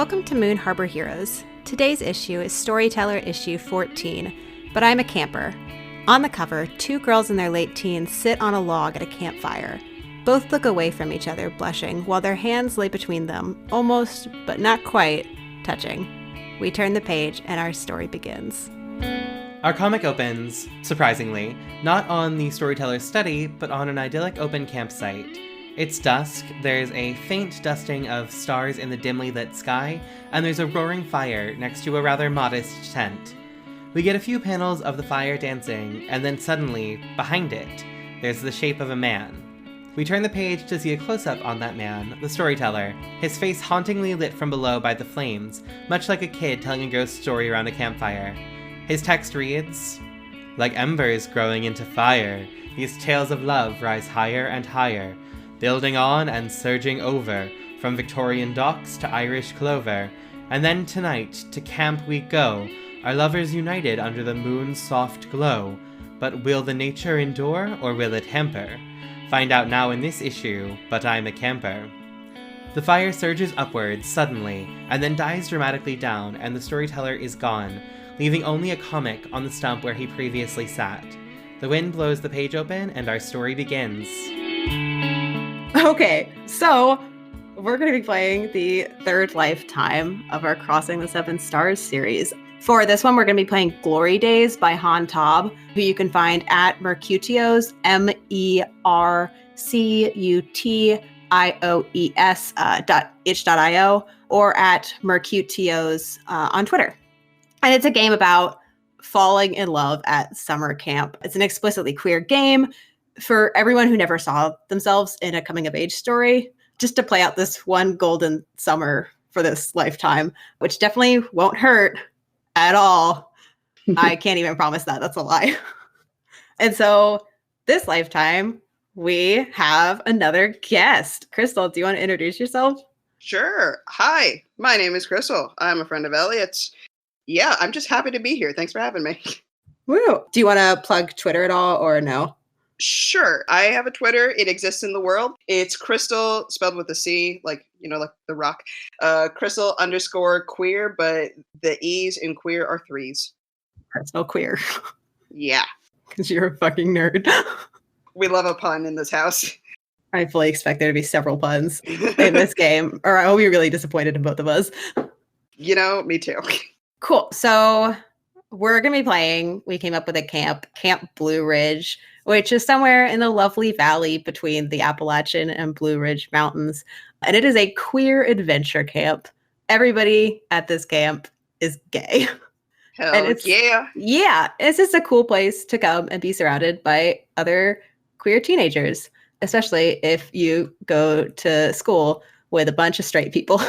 Welcome to Moon Harbor Heroes. Today's issue is Storyteller issue 14, But I'm a Camper. On the cover, two girls in their late teens sit on a log at a campfire. Both look away from each other, blushing, while their hands lay between them, almost, but not quite, touching. We turn the page and our story begins. Our comic opens, surprisingly, not on the Storyteller's study, but on an idyllic open campsite. It's dusk, there's a faint dusting of stars in the dimly lit sky, and there's a roaring fire next to a rather modest tent. We get a few panels of the fire dancing, and then suddenly, behind it, there's the shape of a man. We turn the page to see a close-up on that man, the Storyteller, his face hauntingly lit from below by the flames, much like a kid telling a ghost story around a campfire. His text reads, "Like embers growing into fire, these tales of love rise higher and higher, building on and surging over, from Victorian docks to Irish clover, and then tonight to camp we go, our lovers united under the moon's soft glow. But will the nature endure, or will it hamper? Find out now in this issue, But I'm a Camper." The fire surges upwards suddenly, and then dies dramatically down, and the Storyteller is gone, leaving only a comic on the stump where he previously sat. The wind blows the page open, and our story begins. Okay, so we're going to be playing the third lifetime of our Crossing the Seven Stars series. For this one, we're going to be playing Glory Days by Han Taub, who you can find at Mercutio's, mercutioes.itch.io, or at Mercutio's on Twitter. And it's a game about falling in love at summer camp. It's an explicitly queer game for everyone who never saw themselves in a coming-of-age story, just to play out this one golden summer for this lifetime, which definitely won't hurt at all. I can't even promise that. That's a lie. And so this lifetime, we have another guest. Crystal, do you want to introduce yourself? Sure. Hi, my name is Crystal. I'm a friend of Elliot's. Yeah, I'm just happy to be here. Thanks for having me. Woo. Do you want to plug Twitter at all or no? Sure. I have a Twitter. It exists in the world. It's Crystal, spelled with a C, like the rock. Crystal_queer, but the E's in queer are 3s. Crystal queer. Yeah. Because you're a fucking nerd. We love a pun in this house. I fully expect there to be several puns in this game, or I'll be really disappointed in both of us. Me too. Cool. So we're going to be playing, we came up with a Camp Blue Ridge, which is somewhere in the lovely valley between the Appalachian and Blue Ridge Mountains. And it is a queer adventure camp. Everybody at this camp is gay. Hell and yeah. Yeah. It's just a cool place to come and be surrounded by other queer teenagers, especially if you go to school with a bunch of straight people.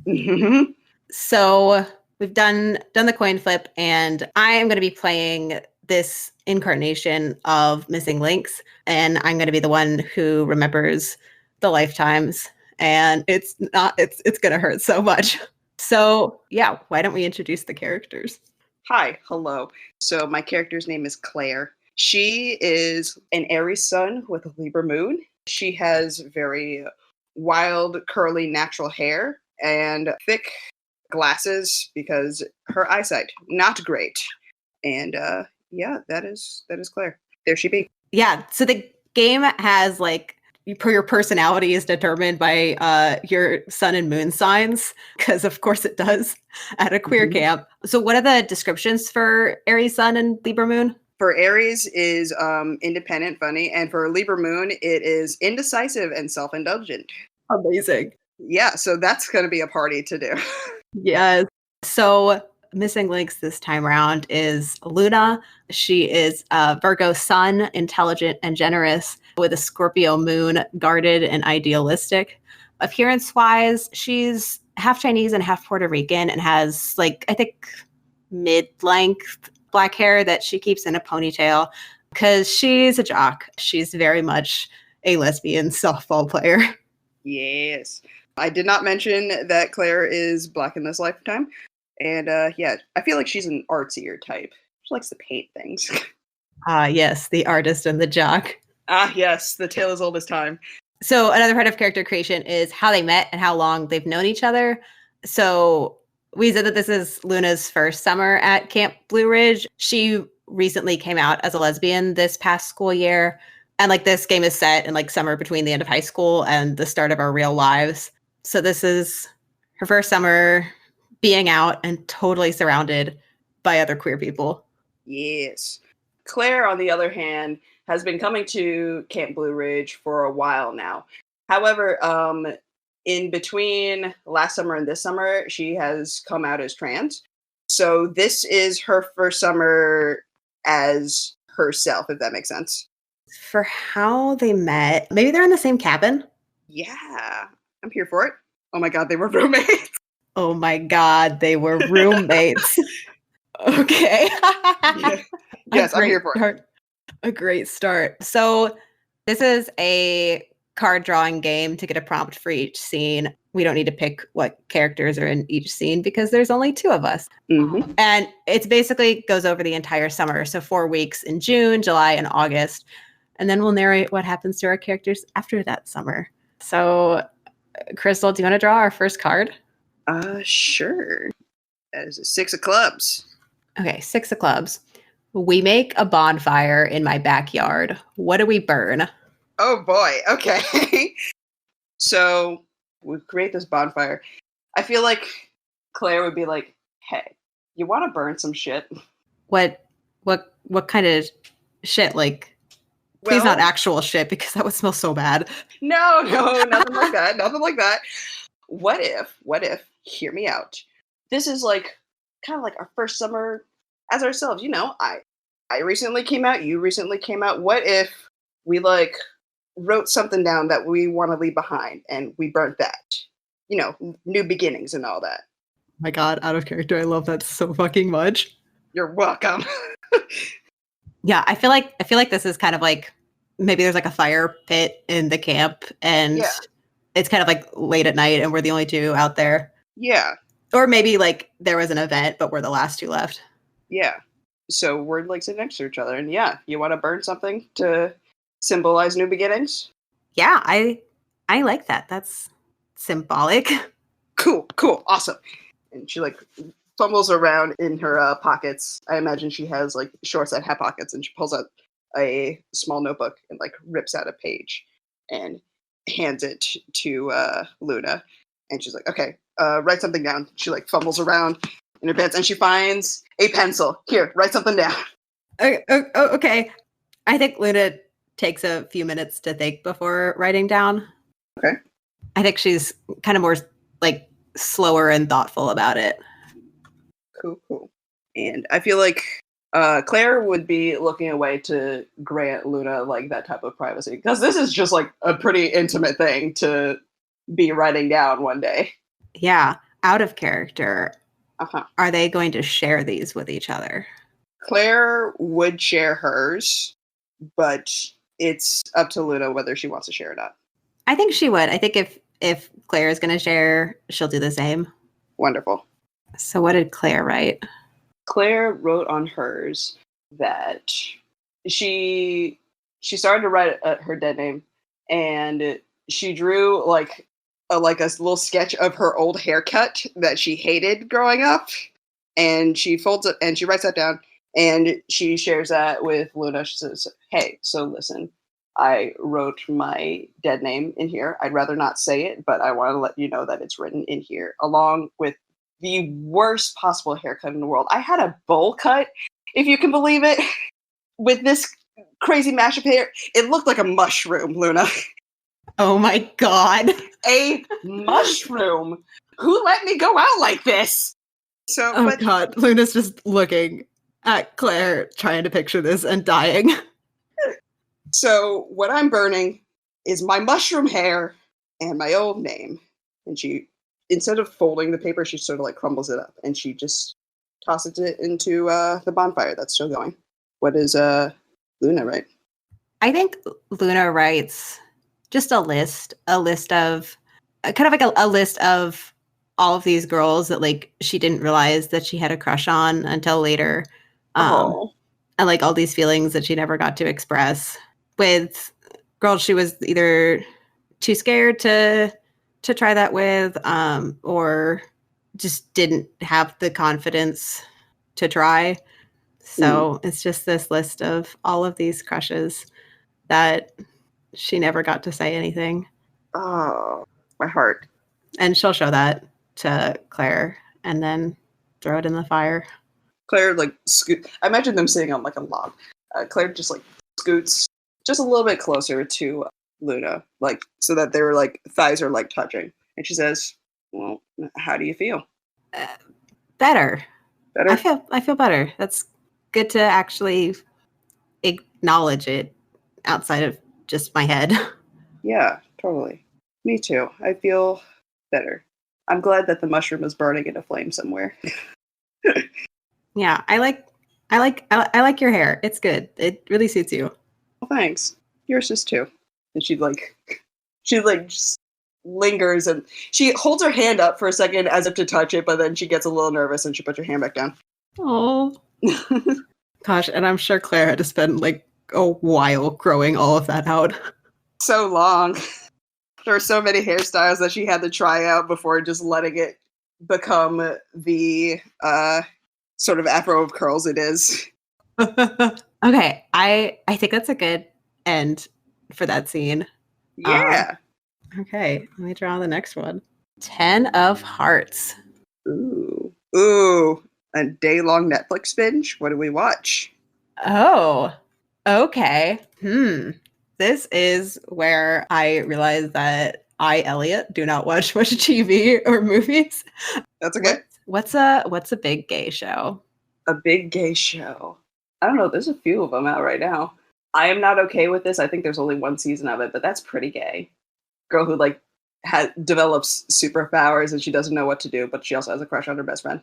Mm-hmm. So we've done the coin flip, and I am going to be playing this incarnation of Missing Links, and I'm going to be the one who remembers the lifetimes, and it's going to hurt so much. So yeah, why don't we introduce the characters? Hi, hello. So my character's name is Claire. She is an Aries sun with a Libra moon. She has very wild, curly, natural hair and thick glasses because her eyesight not great. And that is Claire. There she be. Yeah, so the game has your personality is determined by your sun and moon signs, because of course it does at a queer camp. So what are the descriptions for Aries sun and Libra moon? For Aries is independent, funny, and for Libra moon it is indecisive and self-indulgent. Amazing. Yeah, so that's going to be a party to do. Yes. So Missing Links this time around is Luna. She is a Virgo sun, intelligent and generous, with a Scorpio moon, guarded and idealistic. Appearance-wise, she's half Chinese and half Puerto Rican and has, I think, mid-length black hair that she keeps in a ponytail because she's a jock. She's very much a lesbian softball player. Yes. I did not mention that Claire is Black in this lifetime. And I feel like she's an artsier type. She likes to paint things. Yes, the artist and the jock. Yes, the tale as old as time. So another part of character creation is how they met and how long they've known each other. So we said that this is Luna's first summer at Camp Blue Ridge. She recently came out as a lesbian this past school year. And like this game is set in like summer between the end of high school and the start of our real lives. So this is her first summer being out and totally surrounded by other queer people. Yes. Claire, on the other hand, has been coming to Camp Blue Ridge for a while now. However, in between last summer and this summer, she has come out as trans. So this is her first summer as herself, if that makes sense. For how they met, maybe they're in the same cabin. Yeah, I'm here for it. Oh my god, they were roommates. Oh my god, they were roommates. Okay. Yeah. Yes, I'm here for it. A great start. So this is a card drawing game to get a prompt for each scene. We don't need to pick what characters are in each scene because there's only 2 of us. Mm-hmm. And it's basically goes over the entire summer. So 4 weeks in June, July, and August. And then we'll narrate what happens to our characters after that summer. So, Crystal, do you want to draw our first card? Sure. That is a 6 of clubs. Okay, 6 of clubs. We make a bonfire in my backyard. What do we burn? Oh boy. Okay. So we create this bonfire. I feel like Claire would be like, "Hey, you want to burn some shit?" What kind of shit? Like, please not actual shit because that would smell so bad. No, nothing like that. Nothing like that. What if, hear me out. This is like kind of like our first summer as ourselves. You know, I recently came out, you recently came out. What if we like wrote something down that we want to leave behind and we burnt that? You know, new beginnings and all that. My god, out of character. I love that so fucking much. You're welcome. Yeah, I feel like this is kind of like maybe there's like a fire pit in the camp and it's kind of like late at night and we're the only 2 out there. Yeah. Or maybe like there was an event, but we're the last 2 left. Yeah. So we're like sitting next to each other and you want to burn something to symbolize new beginnings? Yeah, I like that. That's symbolic. Cool. Awesome. And she like fumbles around in her pockets. I imagine she has like shorts that have pockets, and she pulls out a small notebook and like rips out a page and hands it to Luna. And she's like, "Okay, write something down." She like fumbles around in her pants and she finds a pencil. "Here, write something down." Okay. I think Luna takes a few minutes to think before writing down. Okay. I think she's kind of more like slower and thoughtful about it. Cool. And I feel like Claire would be looking away to grant Luna like that type of privacy, because this is just like a pretty intimate thing to be writing down one day. Yeah, out of character. Uh-huh. Are they going to share these with each other? Claire would share hers, but it's up to Luna whether she wants to share or not. I think she would. I think if Claire is going to share, she'll do the same. Wonderful. So what did Claire write? Claire wrote on hers that she started to write her dead name, and she drew like a little sketch of her old haircut that she hated growing up, and she folds it and she writes that down, and she shares that with Luna. She says, "Hey, so listen, I wrote my dead name in here. I'd rather not say it, but I want to let you know that it's written in here, along with the worst possible haircut in the world. I had a bowl cut, if you can believe it, with this crazy mash of hair. It looked like a mushroom, Luna." Oh my god. A mushroom? Who let me go out like this? So, God, Luna's just looking at Claire, trying to picture this and dying. So what I'm burning is my mushroom hair and my old name. And she, instead of folding the paper, she sort of like crumbles it up and she just tosses it into the bonfire that's still going. What does Luna write? I think Luna writes just a list of kind of like a list of all of these girls that like she didn't realize that she had a crush on until later. And like all these feelings that she never got to express with girls she was either too scared to try that with, or just didn't have the confidence to try. So it's just this list of all of these crushes that she never got to say anything. Oh, my heart. And she'll show that to Claire and then throw it in the fire. Claire, like, I imagine them sitting on, like, a log. Claire just, like, scoots just a little bit closer to Luna, like, so that their, like, thighs are, like, touching. And she says, well, how do you feel? Better. Better? I feel better. That's good to actually acknowledge it outside of just my head. Yeah, totally. Me too. I feel better. I'm glad that the mushroom is burning in a flame somewhere. Yeah, I like your hair. It's good. It really suits you. Well, thanks. Yours is too. And she just lingers and she holds her hand up for a second as if to touch it, but then she gets a little nervous and she puts her hand back down. Oh. Gosh, and I'm sure Claire had to spend like a while growing all of that out. So long. There were so many hairstyles that she had to try out before just letting it become the sort of afro of curls it is. Okay, I think that's a good end for that scene. Yeah. Okay, let me draw the next one. 10 of Hearts. Ooh. A day-long Netflix binge? What do we watch? Oh, okay. This is where I realized that I, Elliot, do not watch much TV or movies. That's okay. What's a big gay show? A big gay show. I don't know. There's a few of them out right now. I am not okay with this. I think there's only one season of it, but that's pretty gay. Girl who like develops superpowers and she doesn't know what to do, but she also has a crush on her best friend.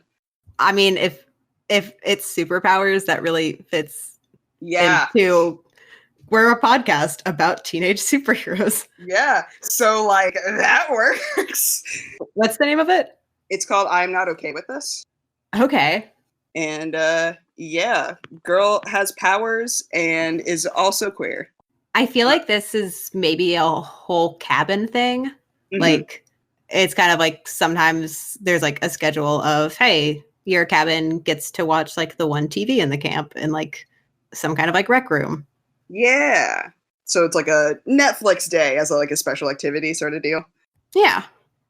I mean, if it's superpowers, that really fits into. We're a podcast about teenage superheroes. Yeah, so like that works. What's the name of it? It's called I'm Not Okay With This. Okay. And yeah, girl has powers and is also queer. I feel like this is maybe a whole cabin thing. Mm-hmm. Like, it's kind of like sometimes there's like a schedule of, hey, your cabin gets to watch like the one TV in the camp and like some kind of like rec room. Yeah. So it's like a Netflix day as like a special activity sort of deal. Yeah.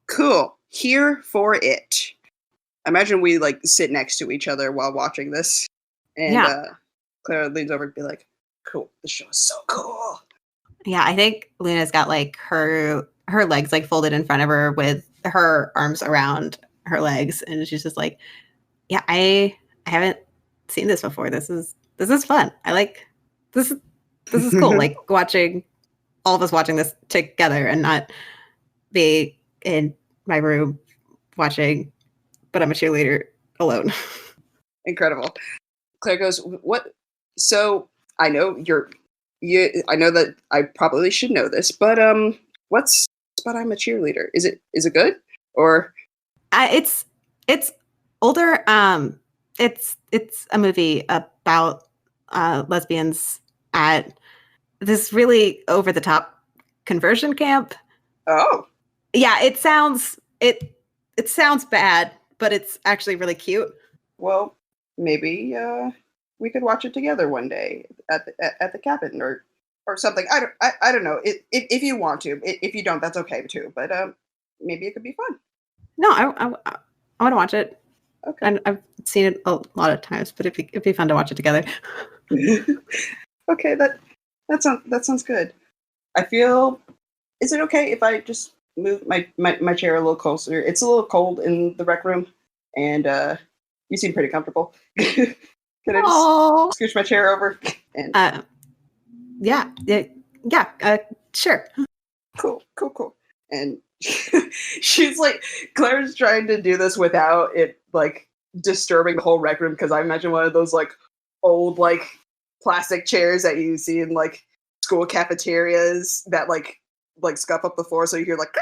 Cool. Here for it. Imagine we like sit next to each other while watching this. And Clara leans over and be like, cool, the show is so cool. Yeah, I think Luna's got like her legs like folded in front of her with her arms around her legs. And she's just like, yeah, I haven't seen this before. This is fun. I like this is cool. Like watching all of us watching this together and not be in my room watching, but I'm a cheerleader alone. Incredible. Claire goes, what? So I know I know that I probably should know this, but what's But I'm a Cheerleader? Is it good? Or it's older. It's a movie about lesbians at this really over the top conversion camp. Oh. Yeah, it sounds bad, but it's actually really cute. Well, maybe we could watch it together one day at the cabin or something. I don't know. If you want to. If you don't, that's okay too. But maybe it could be fun. No, I want to watch it. Okay. And I've seen it a lot of times, but it'd be fun to watch it together. Okay, that sounds good. I feel. Is it okay if I just move my chair a little closer? It's a little cold in the rec room, and you seem pretty comfortable. Can I just scooch my chair over? And yeah, sure. Cool. And she's like, Claire's trying to do this without it like disturbing the whole rec room, because I imagine one of those like old like plastic chairs that you see in like school cafeterias that like scuff up the floor, so you hear like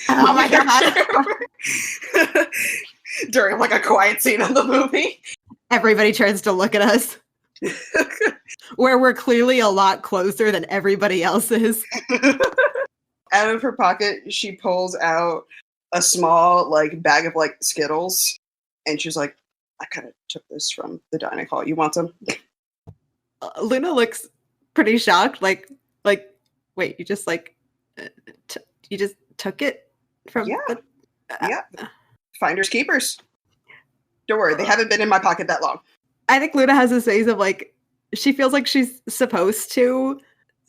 oh my god during like a quiet scene of the movie. Everybody turns to look at us where we're clearly a lot closer than everybody else is. Out of her pocket, she pulls out a small like bag of like Skittles, and she's like, I kind of took this from the dining hall. You want some? Luna looks pretty shocked. Like, wait, you just like, you just took it from Yeah. the. Yeah. Finders keepers. Don't worry, they haven't been in my pocket that long. I think Luna has this phase of like, she feels like she's supposed to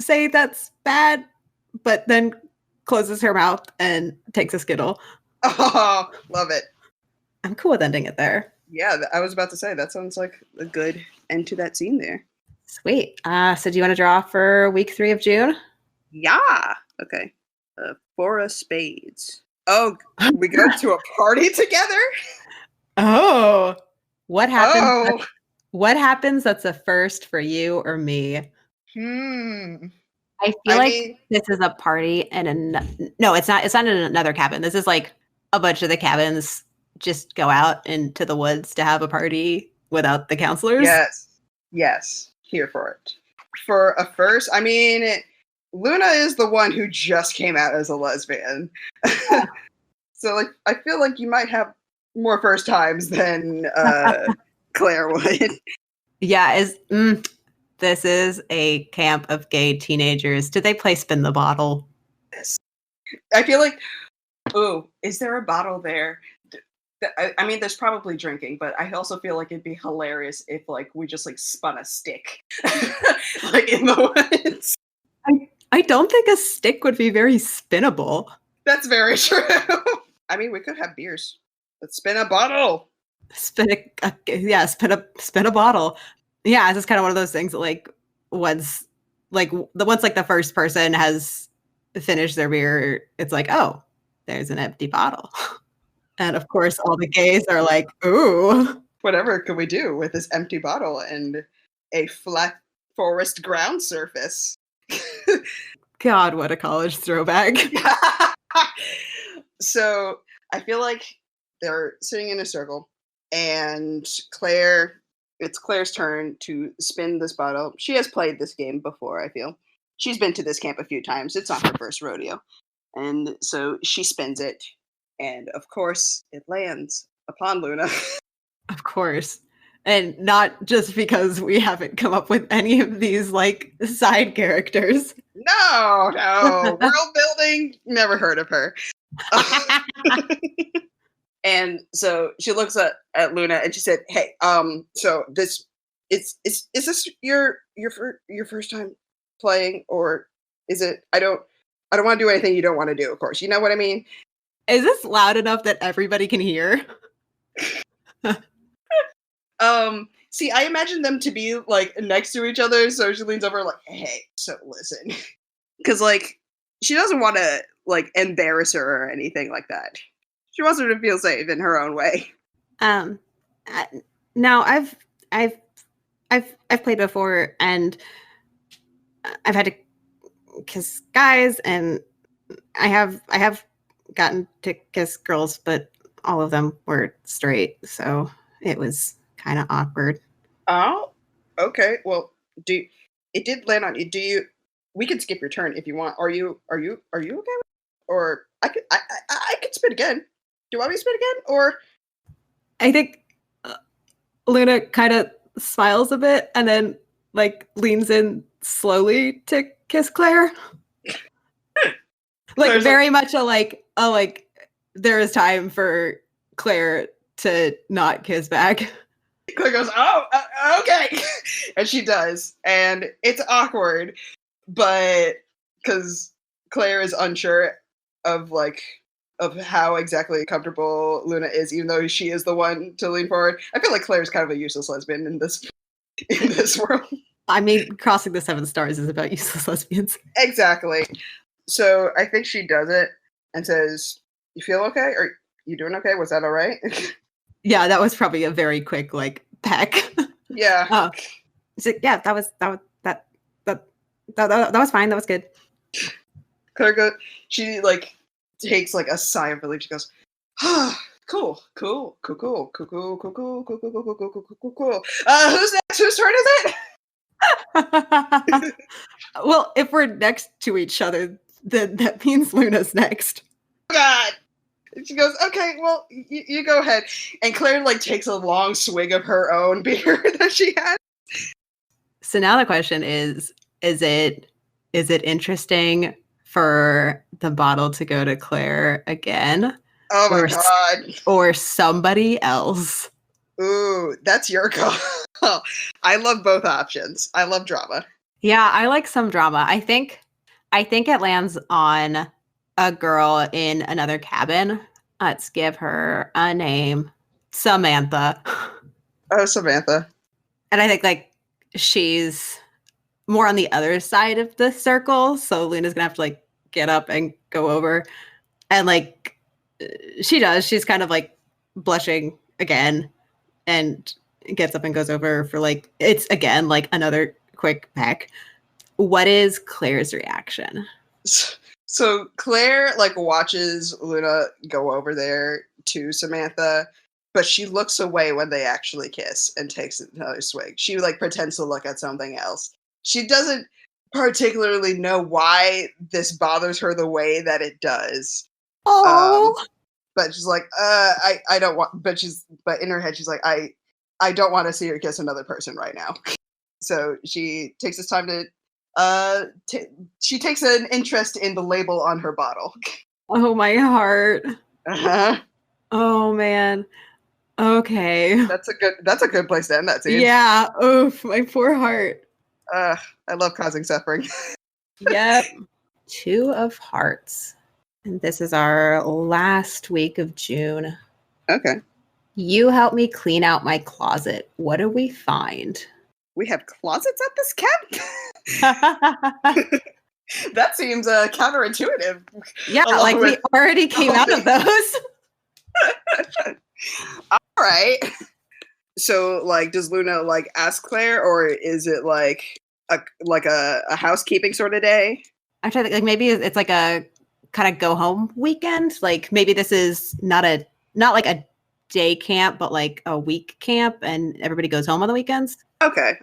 say that's bad, but then closes her mouth and takes a Skittle. Oh, love it. I'm cool with ending it there. Yeah, I was about to say, that sounds like a good end to that scene there. Sweet. So do you want to draw for week 3 of June? Yeah. Okay. 4 of spades. Oh, we go to a party together? Oh. What happens? Oh. What happens that's a first for you or me? I feel like this is a party and no, it's not in another cabin. This is like a bunch of the cabins just go out into the woods to have a party without the counselors. Yes. Here for it. For a first, I mean, Luna is the one who just came out as a lesbian. So like I feel like you might have more first times than Claire would. Yeah, this is a camp of gay teenagers. Did they play Spin the Bottle? Yes. I feel like, is there a bottle there? I mean, there's probably drinking, but I also feel like it'd be hilarious if like we just like spun a stick like in the woods. I don't think a stick would be very spinnable. That's very true. I mean, we could have beers. Let's spin a bottle. Spin a bottle. Yeah, it's just kind of one of those things that like once the first person has finished their beer, it's like, oh, there's an empty bottle. And of course, all the gays are like, ooh. Whatever could we do with this empty bottle and a flat forest ground surface? God, what a college throwback. So I feel like they're sitting in a circle and it's Claire's turn to spin this bottle. She has played this game before, I feel. She's been to this camp a few times. It's not her first rodeo. And so she spins it. And of course, it lands upon Luna. Of course. And not just because we haven't come up with any of these like side characters. No. World building, never heard of her. And so she looks at Luna and she said, "Hey, so this is this your first time playing, or is it? I don't want to do anything you don't want to do. Of course, you know what I mean." Is this loud enough that everybody can hear? See, I imagine them to be like next to each other, so she leans over like, "Hey, so listen," because like she doesn't want to like embarrass her or anything like that. She wants her to feel safe in her own way. Now I've played before, and I've had to kiss guys, and I have gotten to kiss girls, but all of them were straight, so it was kind of awkward. Oh, okay. Well, it did land on you? Do you? We can skip your turn if you want. Are you okay with it? Or I could spin again. Do you want me to spin again? Or I think Luna kind of smiles a bit and then like leans in slowly to kiss Claire. Like Claire's very much a like there is time for Claire to not kiss back. Claire goes, "Oh, okay," and she does, and it's awkward, but because Claire is unsure of how exactly comfortable Luna is, even though she is the one to lean forward. I feel like Claire's kind of a useless lesbian in this world. I mean, crossing the 7 stars is about useless lesbians. Exactly. So I think she does it and says, "You feel okay? Or you doing okay? Was that all right?" Yeah, that was probably a very quick like peck. Yeah. So, yeah, that was fine. That was good. Claire she like takes like a sigh of relief. She goes, cool. Who's next? Whose turn is it? Well, if we're next to each other, then that means Luna's next. God. She goes, okay, well, you go ahead. And Claire like takes a long swig of her own beer that she had. So now the question is it interesting for the bottle to go to Claire again? Oh my God. Or somebody else? Ooh, that's your call. I love both options. I love drama. Yeah, I like some drama. I think it lands on a girl in another cabin. Let's give her a name. Samantha. Oh, Samantha. And I think like she's more on the other side of the circle. So Luna's gonna have to like get up and go over. And like she does. She's kind of like blushing again and gets up and goes over for like it's again like another quick peck. What is Claire's reaction? So Claire like watches Luna go over there to Samantha, but she looks away when they actually kiss and takes another swig. She like pretends to look at something else. She doesn't particularly know why this bothers her the way that it does. Oh, But she's like, I don't want. But in her head she's like, I don't want to see her kiss another person right now. So she takes this time to she takes an interest in the label on her bottle. oh my heart. Uh-huh. Oh man. Okay. That's a good place to end that scene. Yeah. Oof, my poor heart. I love causing suffering. Yep. 2 of Hearts. And this is our last week of June. Okay. You help me clean out my closet. What do we find? We have closets at this camp? That seems counterintuitive. Yeah, like we already came out of those. All right. So, like, does Luna like ask Claire, or is it like a housekeeping sort of day? I'm trying to think, like maybe it's like a kind of go home weekend. Like maybe this is not like a day camp, but like a week camp, and everybody goes home on the weekends. Okay.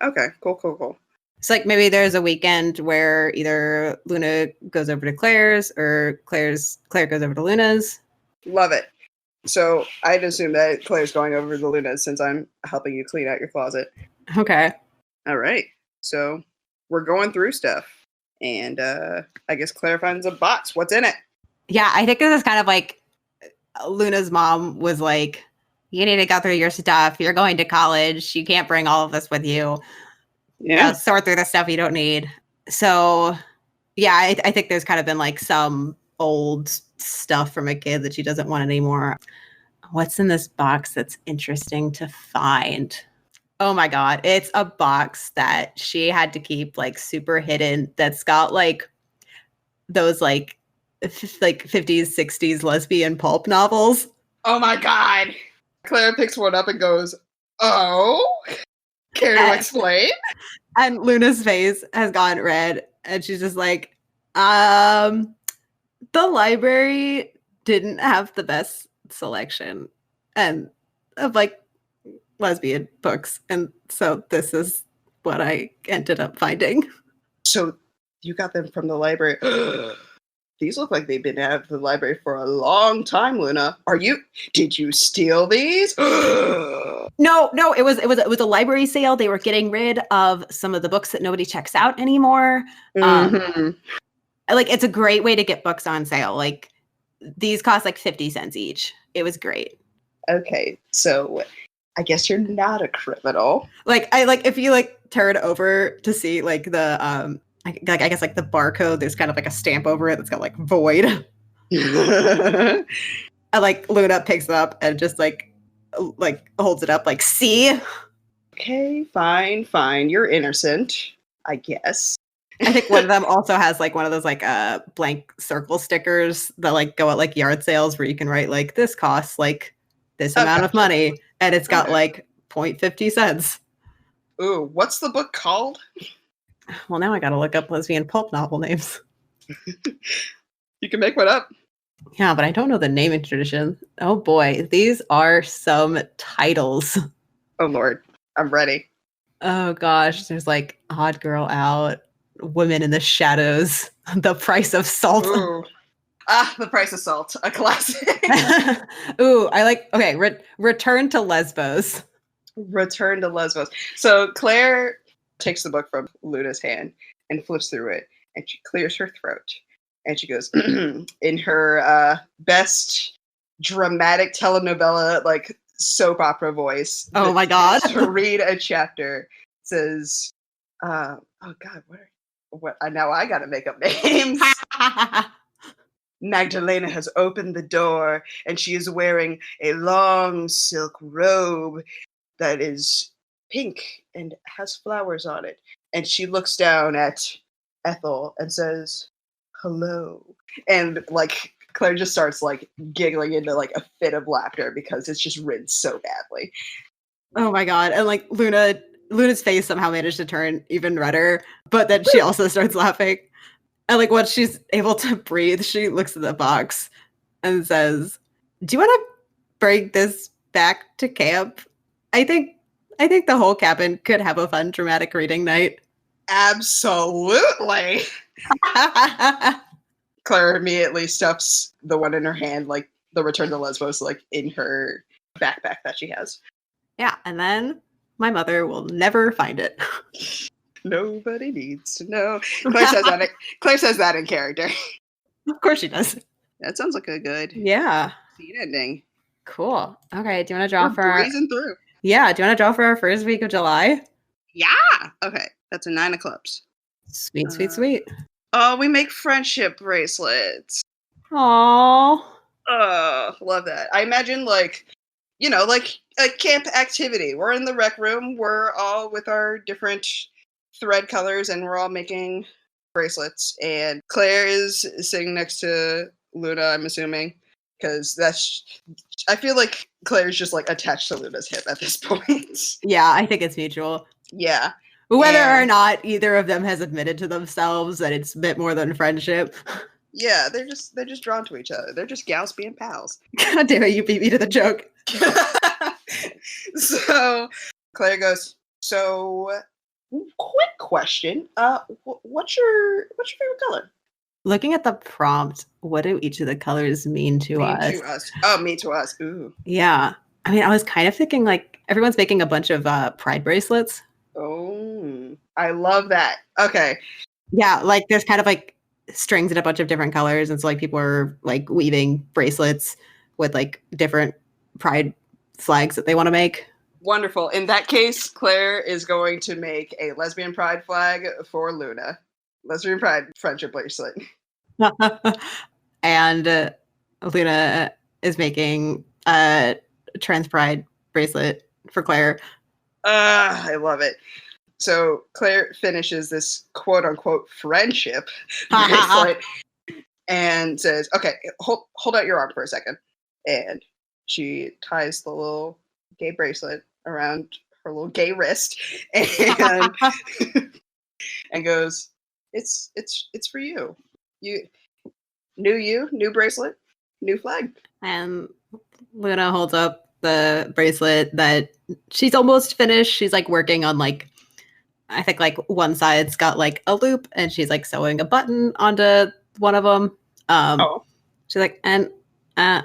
Cool. So like maybe there's a weekend where either Luna goes over to Claire's or Claire goes over to Luna's. Love it. So I'd assume that Claire's going over to Luna's since I'm helping you clean out your closet. Okay. All right. So we're going through stuff. And I guess Claire finds a box. What's in it? Yeah, I think this is kind of like Luna's mom was like, you need to go through your stuff. You're going to college. You can't bring all of this with you. Yeah. Sort through the stuff you don't need. So, yeah, I think there's kind of been like some old stuff from a kid that she doesn't want anymore. What's in this box that's interesting to find? Oh my God. It's a box that she had to keep like super hidden that's got like those like 50s, 60s lesbian pulp novels. Oh my God. Claire picks one up and goes, oh, care to explain? And Luna's face has gone red and she's just like, the library didn't have the best selection and of like lesbian books, and so this is what I ended up finding. So you got them from the library. These look like they've been out of the library for a long time, Luna. Did you steal these? No, it was a library sale. They were getting rid of some of the books that nobody checks out anymore. Like it's a great way to get books on sale. Like these cost like 50 cents each. It was great. Okay, so I guess you're not a criminal. Like if you like turn over to see like the I guess like the barcode, there's kind of like a stamp over it that's got like void. And like Luna picks it up and just like holds it up like, see? Okay, fine. You're innocent, I guess. I think one of them also has like one of those like blank circle stickers that like go at like yard sales where you can write like this costs like this amount of money, and it's got like 0.50 cents. Ooh, what's the book called? Well, now I gotta look up lesbian pulp novel names. You can make one up. Yeah, but I don't know the naming tradition. Oh boy, these are some titles. Oh Lord, I'm ready. Oh gosh, there's like Odd Girl Out, Women in the Shadows, The Price of Salt. Ooh. The Price of Salt, a classic. Ooh, I like. Okay, Return to Lesbos. Return to Lesbos. So Claire takes the book from Luna's hand and flips through it, and she clears her throat. And she goes, in her best dramatic telenovela, like soap opera voice. Oh my god! To read a chapter. Says, oh god, what? Now I gotta make up names. Magdalena has opened the door, and she is wearing a long silk robe that is pink and has flowers on it. And she looks down at Ethel and says, hello. And like Claire just starts like giggling into like a fit of laughter because it's just written so badly. Oh my god. And like Luna's face somehow managed to turn even redder, but then she also starts laughing. And like once she's able to breathe, she looks at the box and says, do you want to bring this back to camp? I think the whole cabin could have a fun dramatic reading night. Absolutely. Claire immediately stuffs the one in her hand, like the Return to Lesbos, like in her backpack that she has. Yeah, and then my mother will never find it. Nobody needs to know. Claire says that in character. Of course she does. That sounds like a good scene ending. Cool. Okay, do you want to draw We're for breezing through. Yeah, do you want to draw for our first week of July? Yeah. Okay, that's a 9 of clubs. Sweet, sweet, sweet. Oh, we make friendship bracelets. Aww. Oh, love that. I imagine like a camp activity. We're in the rec room. We're all with our different thread colors, and we're all making bracelets. And Claire is sitting next to Luna, I'm assuming, because I feel like Claire's just like attached to Luna's hip at this point. Yeah, I think it's mutual. Yeah. Whether or not either of them has admitted to themselves that it's a bit more than friendship. Yeah, they're just drawn to each other. They're just gals being pals. God damn it, you beat me to the joke. So Claire goes, so quick question. What's your favorite color? Looking at the prompt, what do each of the colors mean to us? Oh, mean to us. Ooh. Yeah. I mean, I was kind of thinking like everyone's making a bunch of pride bracelets. Oh, I love that. Okay. Yeah, like there's kind of like strings in a bunch of different colors, and so like people are like weaving bracelets with like different pride flags that they want to make. Wonderful. In that case, Claire is going to make a lesbian pride flag for Luna. Lesbian pride friendship bracelet. And Luna is making a trans pride bracelet for Claire. I love it. So Claire finishes this quote unquote friendship bracelet and says, okay, hold out your arm for a second. And she ties the little gay bracelet around her little gay wrist and and goes, it's for you. New bracelet, new flag. And Luna holds up the bracelet that she's almost finished. She's like working on like, I think like one side's got like a loop, and she's like sewing a button onto one of them. She's like, and I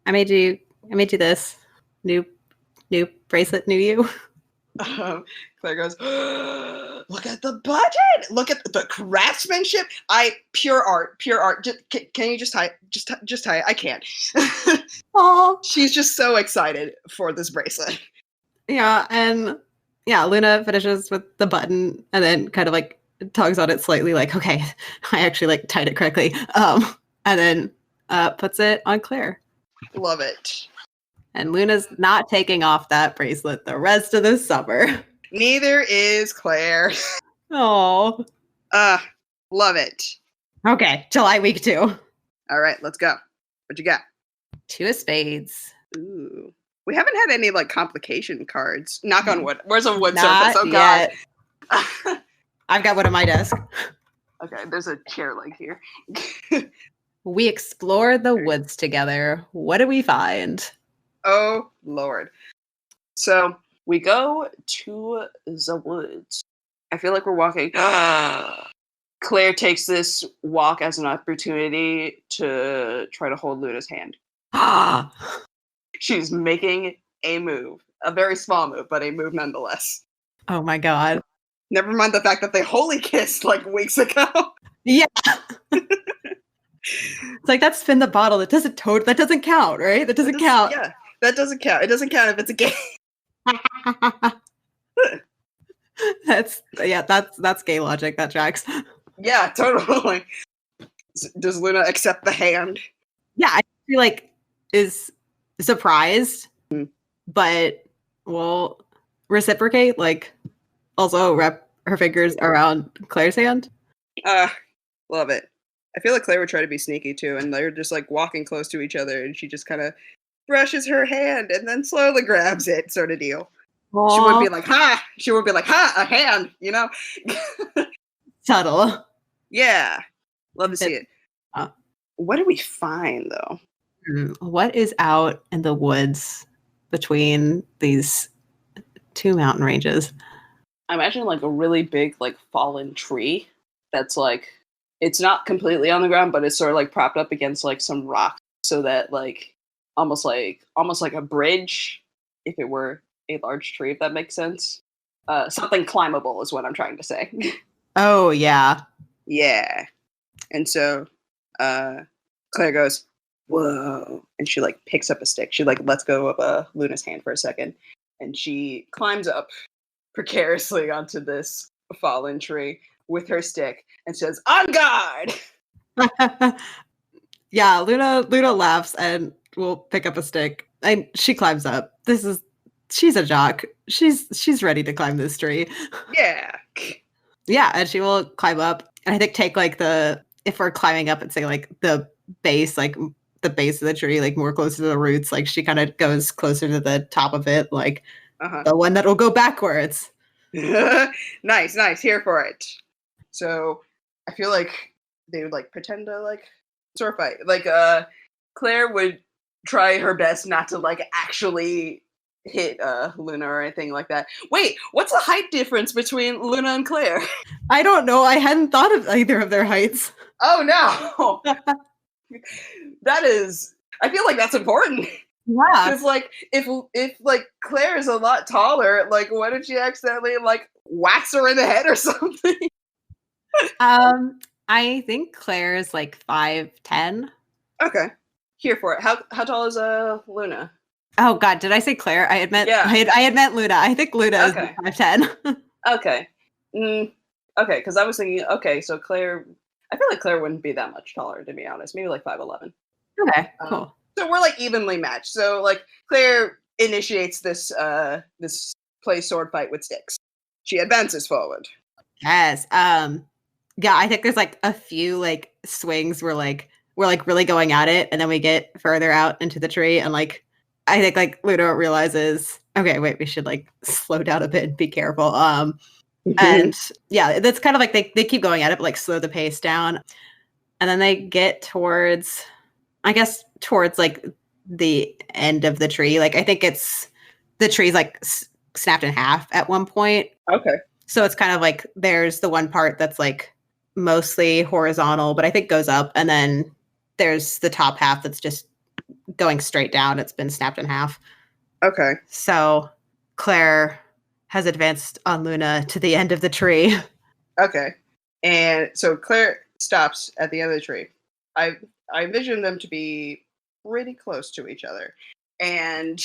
made you this new bracelet, new you. Claire goes, look at the budget, look at the craftsmanship. Pure art. Can you just tie it? I can't. Oh, she's just so excited for this bracelet. Yeah, and yeah, Luna finishes with the button and then kind of like tugs on it slightly, like, okay, I actually like tied it correctly. And then puts it on Claire. Love it. And Luna's not taking off that bracelet the rest of the summer. Neither is Claire. Oh. Love it. Okay, July week 2. All right, let's go. What you got? 2 of spades. Ooh. We haven't had any like complication cards. Knock on wood. Where's a wood Not surface? Oh yet. God. I've got one on my desk. Okay, there's a chair leg here. We explore the woods together. What do we find? Oh, Lord. So we go to the woods. I feel like we're walking Claire takes this walk as an opportunity to try to hold Luna's hand. She's making a move. A very small move, but a move nonetheless. Oh my god. Never mind the fact that they holy kissed like weeks ago. Yeah. It's like, that's spin the bottle. That doesn't count, right? That doesn't count. Yeah, that doesn't count. It doesn't count if it's a game. That's gay logic. That tracks. Yeah, totally. Does Luna accept the hand? Yeah, I feel like is surprised, but will reciprocate. Like, also wrap her fingers around Claire's hand. Love it. I feel like Claire would try to be sneaky too, and they're just like walking close to each other, and she just kind of brushes her hand and then slowly grabs it, sort of deal. Aww. She wouldn't be like, "Ha!" She would be like, "Ha! A hand!" You know. Subtle. Yeah, love to see it. What do we find though? What is out in the woods between these two mountain ranges? I imagine like a really big, like fallen tree that's like, it's not completely on the ground, but it's sort of like propped up against like some rock, so that like almost like a bridge, if it were a large tree, if that makes sense. Something climbable is what I'm trying to say. Oh yeah. Yeah. And so Claire goes, "Whoa," and she like picks up a stick. She like lets go of Luna's hand for a second, and she climbs up precariously onto this fallen tree with her stick and says, "On guard!" Yeah, Luna laughs and will pick up a stick, and she climbs up. She's a jock. She's ready to climb this tree. Yeah. Yeah, and she will climb up. And I think take like if we're climbing up and say like the base of the tree, like more closer to the roots, like she kind of goes closer to the top of it, like the one that will go backwards. Nice, here for it. So I feel like they would like pretend to like sword fight. Like Claire would try her best not to like actually hit Luna or anything like that. Wait, what's the height difference between Luna and Claire? I don't know. I hadn't thought of either of their heights. Oh no. That is, I feel like that's important. Yeah. Because like if like Claire is a lot taller, like what if she accidentally like whacks her in the head or something? I think Claire is like 5'10". Okay. Here for it. How tall is Luna? Oh God, did I say Claire? I had meant Luna. I think Luna is 5'10". Okay. Okay, because I was thinking, okay, so Claire, I feel like Claire wouldn't be that much taller, to be honest. Maybe like 5'11". Okay, cool. So we're like evenly matched. So like Claire initiates this play sword fight with sticks. She advances forward. Yes. Yeah, I think there's like a few like swings where like we're like really going at it, and then we get further out into the tree, and like I think like Luna realizes, okay, wait, we should like slow down a bit and be careful. And yeah, that's kind of like they keep going at it, but like slow the pace down. And then they get towards like the end of the tree. Like I think the tree's like snapped in half at one point. Okay. So it's kind of like there's the one part that's like mostly horizontal, but I think goes up. And then there's the top half that's just going straight down. It's been snapped in half. Okay. So Claire has advanced on Luna to the end of the tree. Okay. And so Claire stops at the end of the tree. I envision them to be pretty close to each other. And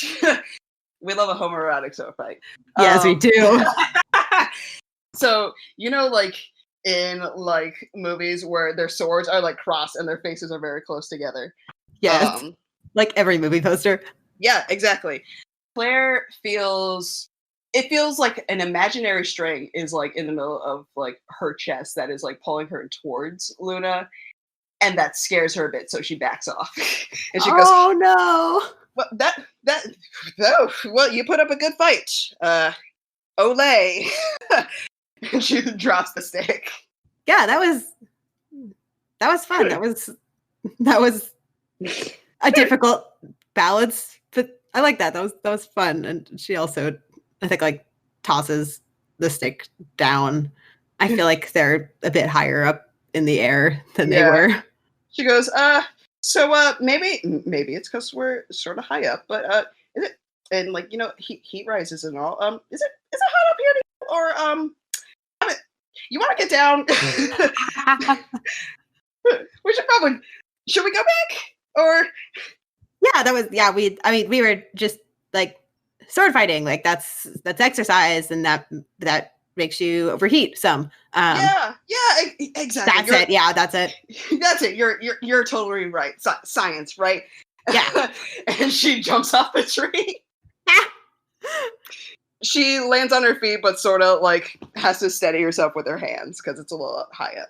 we love a homoerotic sword fight. Yes, we do. So, you know, like in like movies where their swords are like crossed and their faces are very close together. Yes. Like every movie poster. Yeah, exactly. Claire feels like an imaginary string is like in the middle of like her chest that is like pulling her towards Luna, and that scares her a bit, so she backs off. And she goes, "Oh no. Well, you put up a good fight. Olay." And she drops the stick. Yeah, that was fun. That was a difficult balance, but I like that. That was fun. And she also, I think, like tosses the stick down. I feel like they're a bit higher up in the air than they Yeah. were. She goes, maybe it's because we're sort of high up, but is it? And like, heat rises and all. Is it hot up here to you? Or I mean, you want to get down? Should we go back? Or we were just like sword fighting, like that's exercise, and that makes you overheat some. Exactly. That's it. That's it. You're totally right. Science, right? Yeah. And she jumps off the tree. She lands on her feet, but sort of like has to steady herself with her hands because it's a little high up.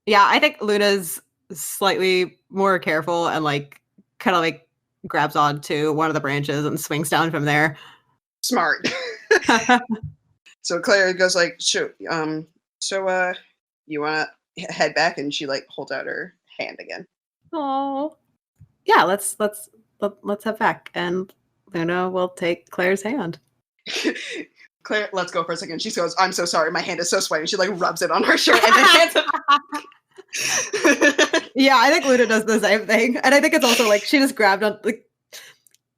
Yeah, I think Luna's slightly more careful and like kind of like grabs onto one of the branches and swings down from there. Smart. So Claire goes like, "Shoot, so you want to head back?" And she like holds out her hand again. Oh, yeah. Let's head back, and Luna will take Claire's hand. Claire, let's go for a second. She goes, "I'm so sorry, my hand is so sweaty." She like rubs it on her shirt and then hands it. Yeah, I think Luna does the same thing, and I think it's also like she just grabbed on like.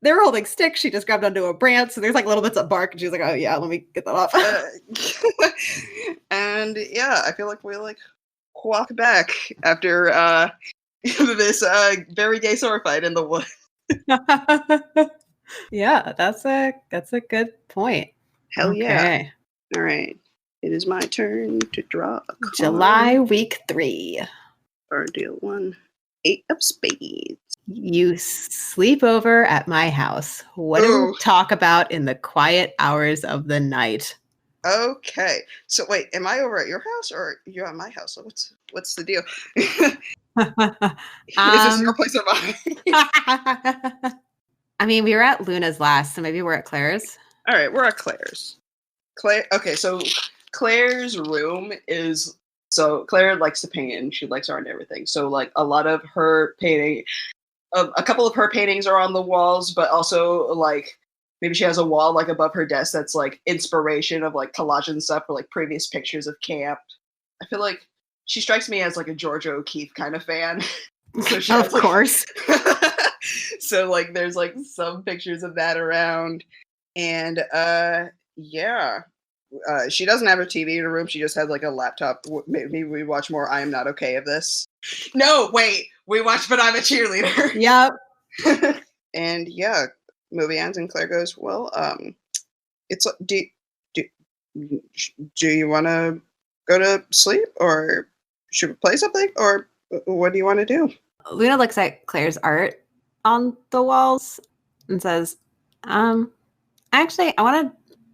They were holding sticks. She just grabbed onto a branch, so there's like little bits of bark, and she's like, "Oh yeah, let me get that off." And yeah, I feel like we like walk back after this very gay sword fight in the woods. Yeah, that's a good point. Hell yeah! All right, it is my turn to draw a card. July week 3. Or deal 1, 8 of spades. You sleep over at my house. What do we talk about in the quiet hours of the night? Okay. So wait, am I over at your house or you're at my house? What's the deal? Is this your place or mine? I mean, we were at Luna's last, so maybe we're at Claire's. All right, we're at Claire's. Okay, so Claire's room is... So Claire likes to paint and she likes art and everything. So like a lot of her painting... a couple of her paintings are on the walls, but also like maybe she has a wall like above her desk that's like inspiration of like collage and stuff for like previous pictures of camp. I feel like she strikes me as like a Georgia O'Keeffe kind of fan. So of course. So like there's like some pictures of that around, and yeah. She doesn't have a TV in her room. She just has like a laptop. Maybe we watch more I Am Not Okay of This. No, wait. We watch But I'm a Cheerleader. Yep. And yeah, movie ends and Claire goes, well, it's do you want to go to sleep or should we play something or what do you want to do? Luna looks at Claire's art on the walls and says, actually, I want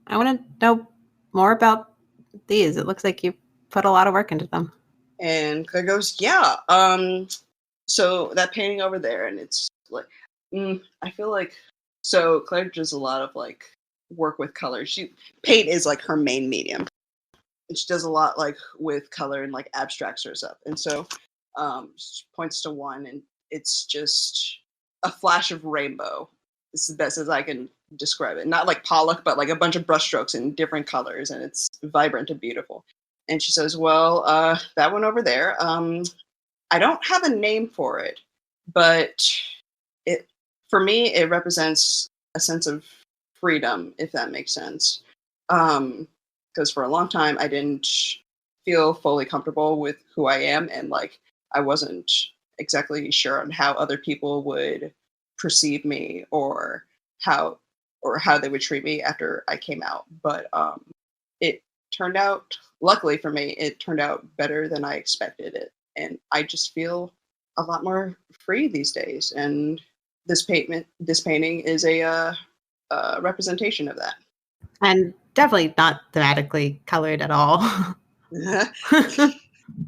to know more about these. It looks like you put a lot of work into them. And Claire goes, yeah. So that painting over there, and it's like, I feel like, so Claire does a lot of like work with color. Paint is like her main medium. And she does a lot like with color and like abstracts her stuff. And so she points to one and it's just a flash of rainbow. It's the best as I can describe it. Not like Pollock, but like a bunch of brushstrokes in different colors, and it's vibrant and beautiful. And she says, well, that one over there, I don't have a name for it, but for me, it represents a sense of freedom, if that makes sense. Because for a long time, I didn't feel fully comfortable with who I am, and like I wasn't exactly sure on how other people would perceive me or how they would treat me after I came out. But it turned out, luckily for me, it turned out better than I expected it. And I just feel a lot more free these days. And this painting is a representation of that. And definitely not thematically colored at all.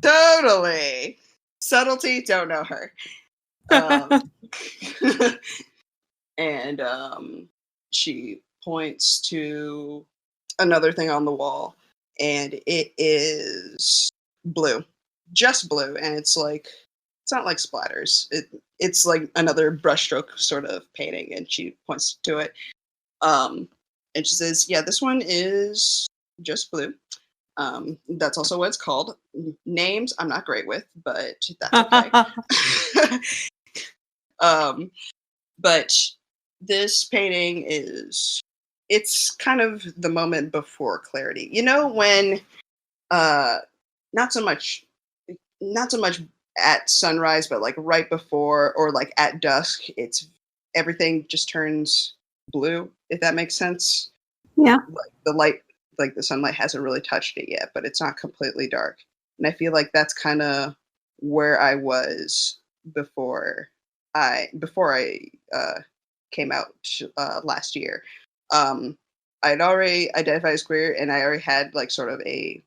Totally. Subtlety, don't know her. And she points to another thing on the wall, and it is blue, just blue, and it's not like splatters. It's like another brushstroke sort of painting, and she points to it. And she says, "Yeah, this one is just blue. That's also what it's called. Names I'm not great with, but that's okay. But this painting it's kind of the moment before clarity. You know, when not so much at sunrise, but like right before or like at dusk, it's everything just turns blue, if that makes sense. Yeah. Like the light, like the sunlight hasn't really touched it yet, but it's not completely dark. And I feel like that's kind of where I was before I came out last year. I'd already identified as queer, and I already had like sort of a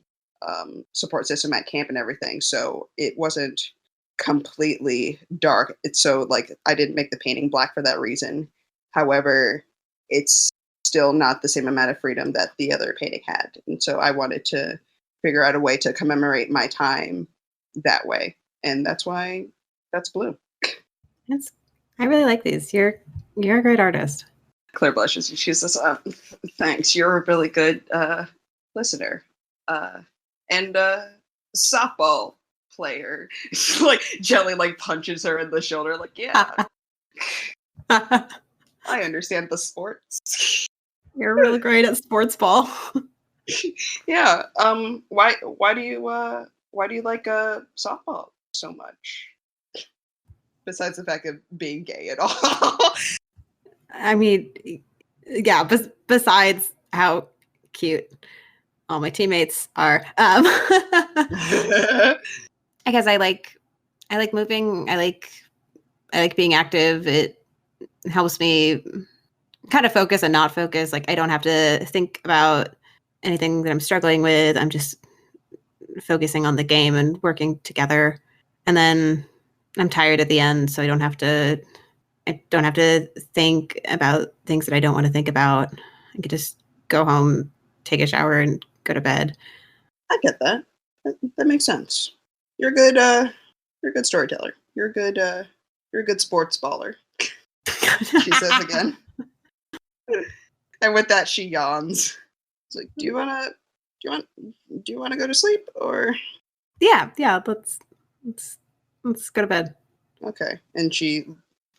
support system at camp and everything, so it wasn't completely dark. It's so like I didn't make the painting black for that reason. However, it's still not the same amount of freedom that the other painting had, and so I wanted to figure out a way to commemorate my time that way, and that's why that's blue. I really like these. You're a great artist. Claire blushes and she says, thanks, you're a really good listener. And softball player. Like Jelly like punches her in the shoulder, like, yeah. I understand the sports. You're really great at sports ball. Yeah. Why do you like softball so much? Besides the fact of being gay at all. I mean, yeah, besides how cute all my teammates are. I guess I like moving. I like being active. It helps me kind of focus and not focus. Like I don't have to think about anything that I'm struggling with. I'm just focusing on the game and working together. And then I'm tired at the end, so I don't have to think about things that I don't want to think about. I could just go home, take a shower, and go to bed. I get that. That makes sense. You're a good storyteller. You're a good sports baller. She says again. And with that, she yawns. It's like, do you wanna go to sleep or? Yeah. Let's go to bed. Okay. And she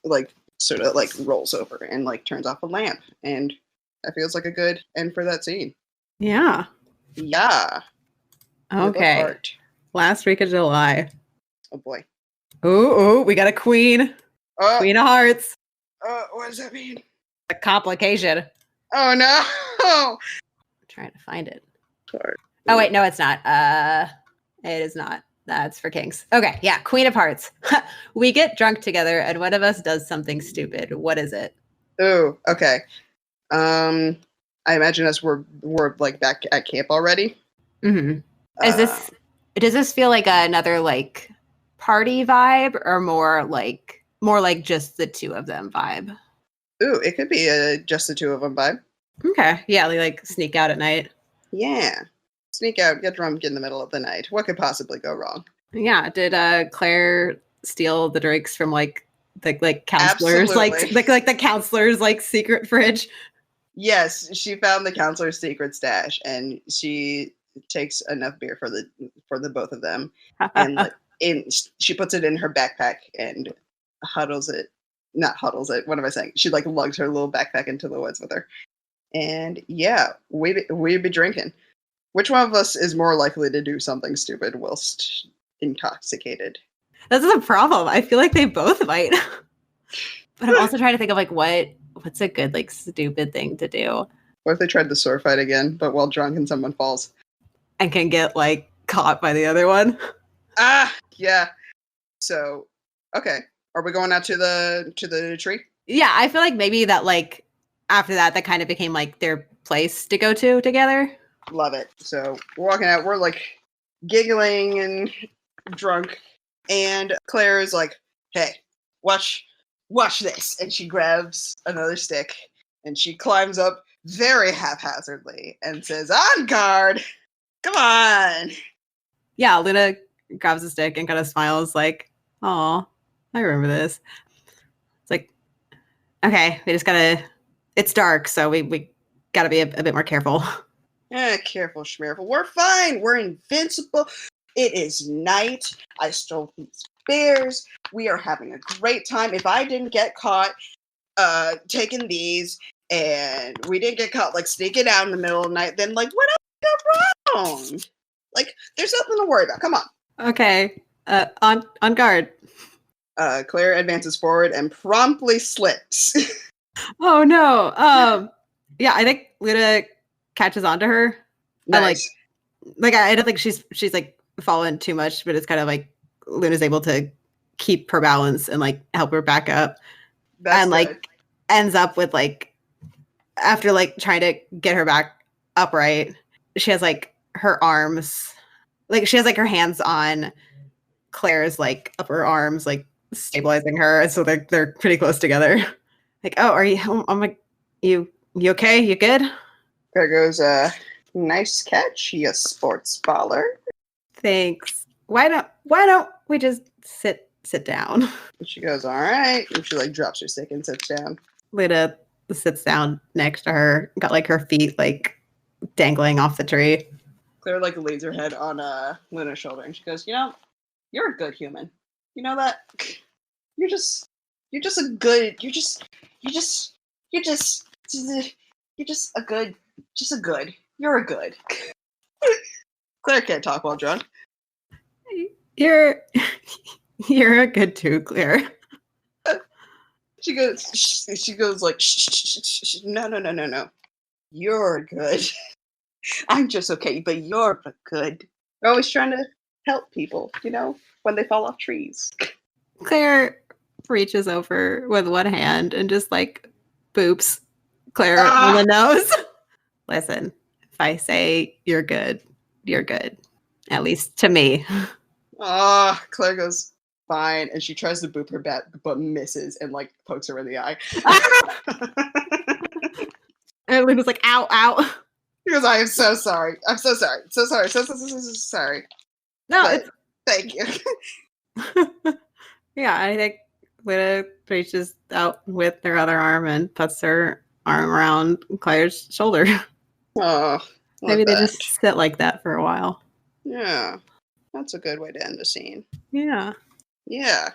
like sort of like rolls over and like turns off a lamp, and that feels like a good end for that scene. Yeah. Yeah. Okay. Art. Last week of July. Oh boy. Ooh, we got a queen. Queen of Hearts. What does that mean? A complication. Oh no. I'm trying to find it. Sorry. Oh wait, no, it's not. It is not. That's for kings. Okay, yeah, Queen of Hearts. We get drunk together and one of us does something stupid. What is it? Oh, okay. I imagine us we're like back at camp already. Mm-hmm. Does this feel like another like party vibe or more like just the two of them vibe? Ooh, it could be just the two of them vibe. Okay, yeah, they like sneak out at night. Yeah. Sneak out, get drunk in the middle of the night. What could possibly go wrong? Yeah. Did Claire steal the drinks from like the counselors, Absolutely. like the counselors like secret fridge? Yes, she found the counselor's secret stash, and she takes enough beer for the both of them, and like she puts it in her backpack and huddles it. Not huddles it. What am I saying? She like lugs her little backpack into the woods with her, and yeah, we'd be drinking. Which one of us is more likely to do something stupid whilst intoxicated? That's the problem. I feel like they both might. But I'm also trying to think of like what's a good like stupid thing to do. What if they tried the sword fight again, but while drunk and someone falls? And can get like caught by the other one. Ah, yeah. So, okay. Are we going out to the tree? Yeah, I feel like maybe that like after that kind of became like their place to go to together. Love it. So we're walking out. We're like giggling and drunk, and Claire is like, "Hey, watch this!" And she grabs another stick and she climbs up very haphazardly and says, "On guard! Come on!" Yeah, Luna grabs a stick and kind of smiles, like, "Oh, I remember this." It's like, okay, we just gotta. It's dark, so we gotta be a bit more careful. Careful, schmerful. We're fine. We're invincible. It is night. I stole these bears. We are having a great time. If I didn't get caught taking these, and we didn't get caught like sneaking out in the middle of the night, then like what else got wrong? Like there's nothing to worry about. Come on. Okay. On guard. Claire advances forward and promptly slips. Oh no. Yeah, I think Luna catches onto her. Nice. And I don't think she's like fallen too much, but it's kind of like Luna's able to keep her balance and like help her back up. That's and like good. ends up with like after like trying to get her back upright, she has like her arms, like she has like her hands on Claire's like upper arms, like stabilizing her, and so they're pretty close together. Like, oh, are you? I'm like, you okay? You good? There goes nice catch, you sports baller. Thanks. Why don't we just sit down? And she goes, all right. And she like drops her stick and sits down. Luna sits down next to her, got like her feet like dangling off the tree. Claire like lays her head on Luna's shoulder and she goes, you know, you're a good human. You know that? You're just a good, you're just a good. You're a good. Claire can't talk while drunk. You're a good too, Claire. She goes like, no. You're good. I'm just okay, but you're good. We're always trying to help people, you know, when they fall off trees. Claire reaches over with one hand and just like boops Claire on the nose. Listen, if I say you're good, you're good. At least to me. Claire goes, fine, and she tries to boop her back, but misses and like pokes her in the eye. And Luna's like, ow, ow. She goes, I am so sorry. I'm so sorry. So sorry. No, But thank you. Yeah, I think Luna reaches out with her other arm and puts her arm around Claire's shoulder. Oh, Maybe they just sit like that for a while. Yeah, that's a good way to end the scene. Yeah. Yeah.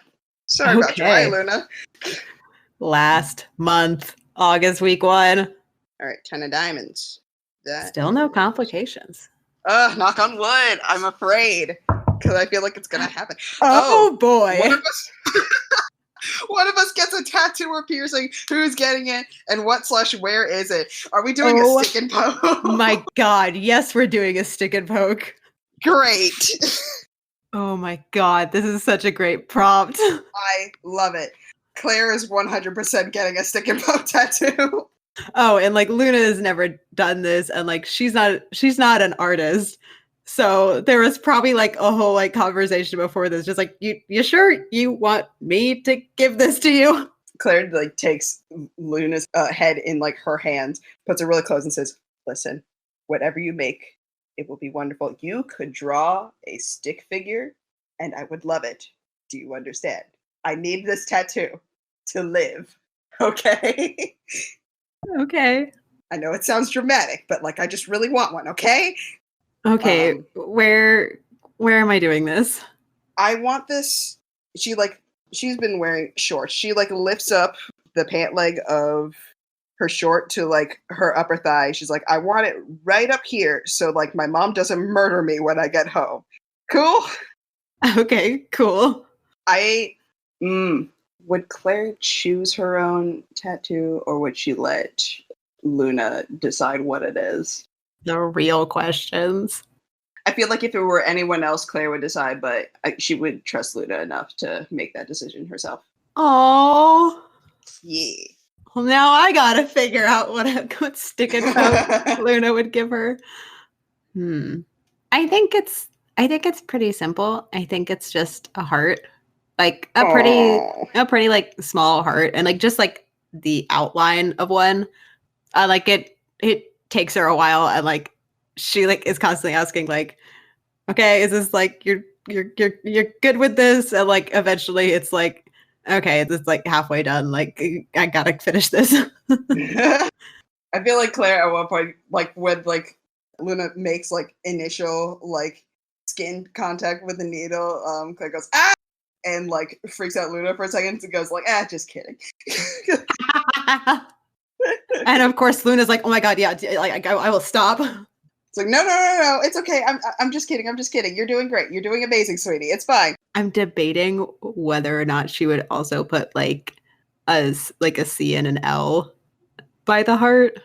Sorry about your eye, Luna. Last month, August week 1. All right, 10 of diamonds. Still no complications. Knock on wood. I'm afraid because I feel like it's gonna happen. Oh boy. One of us gets a tattoo or piercing. Who's getting it? And where is it? Are we doing a stick and poke? My God. Yes, we're doing a stick and poke. Great. Oh my God. This is such a great prompt. I love it. Claire is 100% getting a stick and poke tattoo. Oh, and like Luna has never done this, and like she's not an artist. So there was probably like a whole like conversation before this, just like, you sure you want me to give this to you? Claire like takes Luna's head in like her hands, puts it really close, and says, "Listen, whatever you make, it will be wonderful. You could draw a stick figure, and I would love it. Do you understand? I need this tattoo to live. Okay." Okay. I know it sounds dramatic, but like I just really want one. Okay. Okay, where am I doing this? I want this. She's been wearing shorts. She like lifts up the pant leg of her short to like her upper thigh. She's like, I want it right up here so like my mom doesn't murder me when I get home. Cool? Okay, cool. Would Claire choose her own tattoo or would she let Luna decide what it is? The real questions. I feel like if it were anyone else, Claire would decide, but she would trust Luna enough to make that decision herself. Oh. Yeah. Well, now I gotta figure out what stick and poke Luna would give her. I think it's pretty simple. I think it's just a heart, like a pretty like small heart, and like just like the outline of one. Like it takes her a while, and like she like is constantly asking like, okay, is this like you're good with this? And like eventually it's like, okay, it's like halfway done. Like I gotta finish this. I feel like Claire at one point like would like Luna makes like initial like skin contact with the needle. Claire goes, ah! And like freaks out Luna for a second and goes like, just kidding. And of course, Luna's like, oh my god, yeah, like I will stop. It's like, no, it's okay. I'm just kidding. I'm just kidding. You're doing great. You're doing amazing, sweetie. It's fine. I'm debating whether or not she would also put like a C and an L by the heart.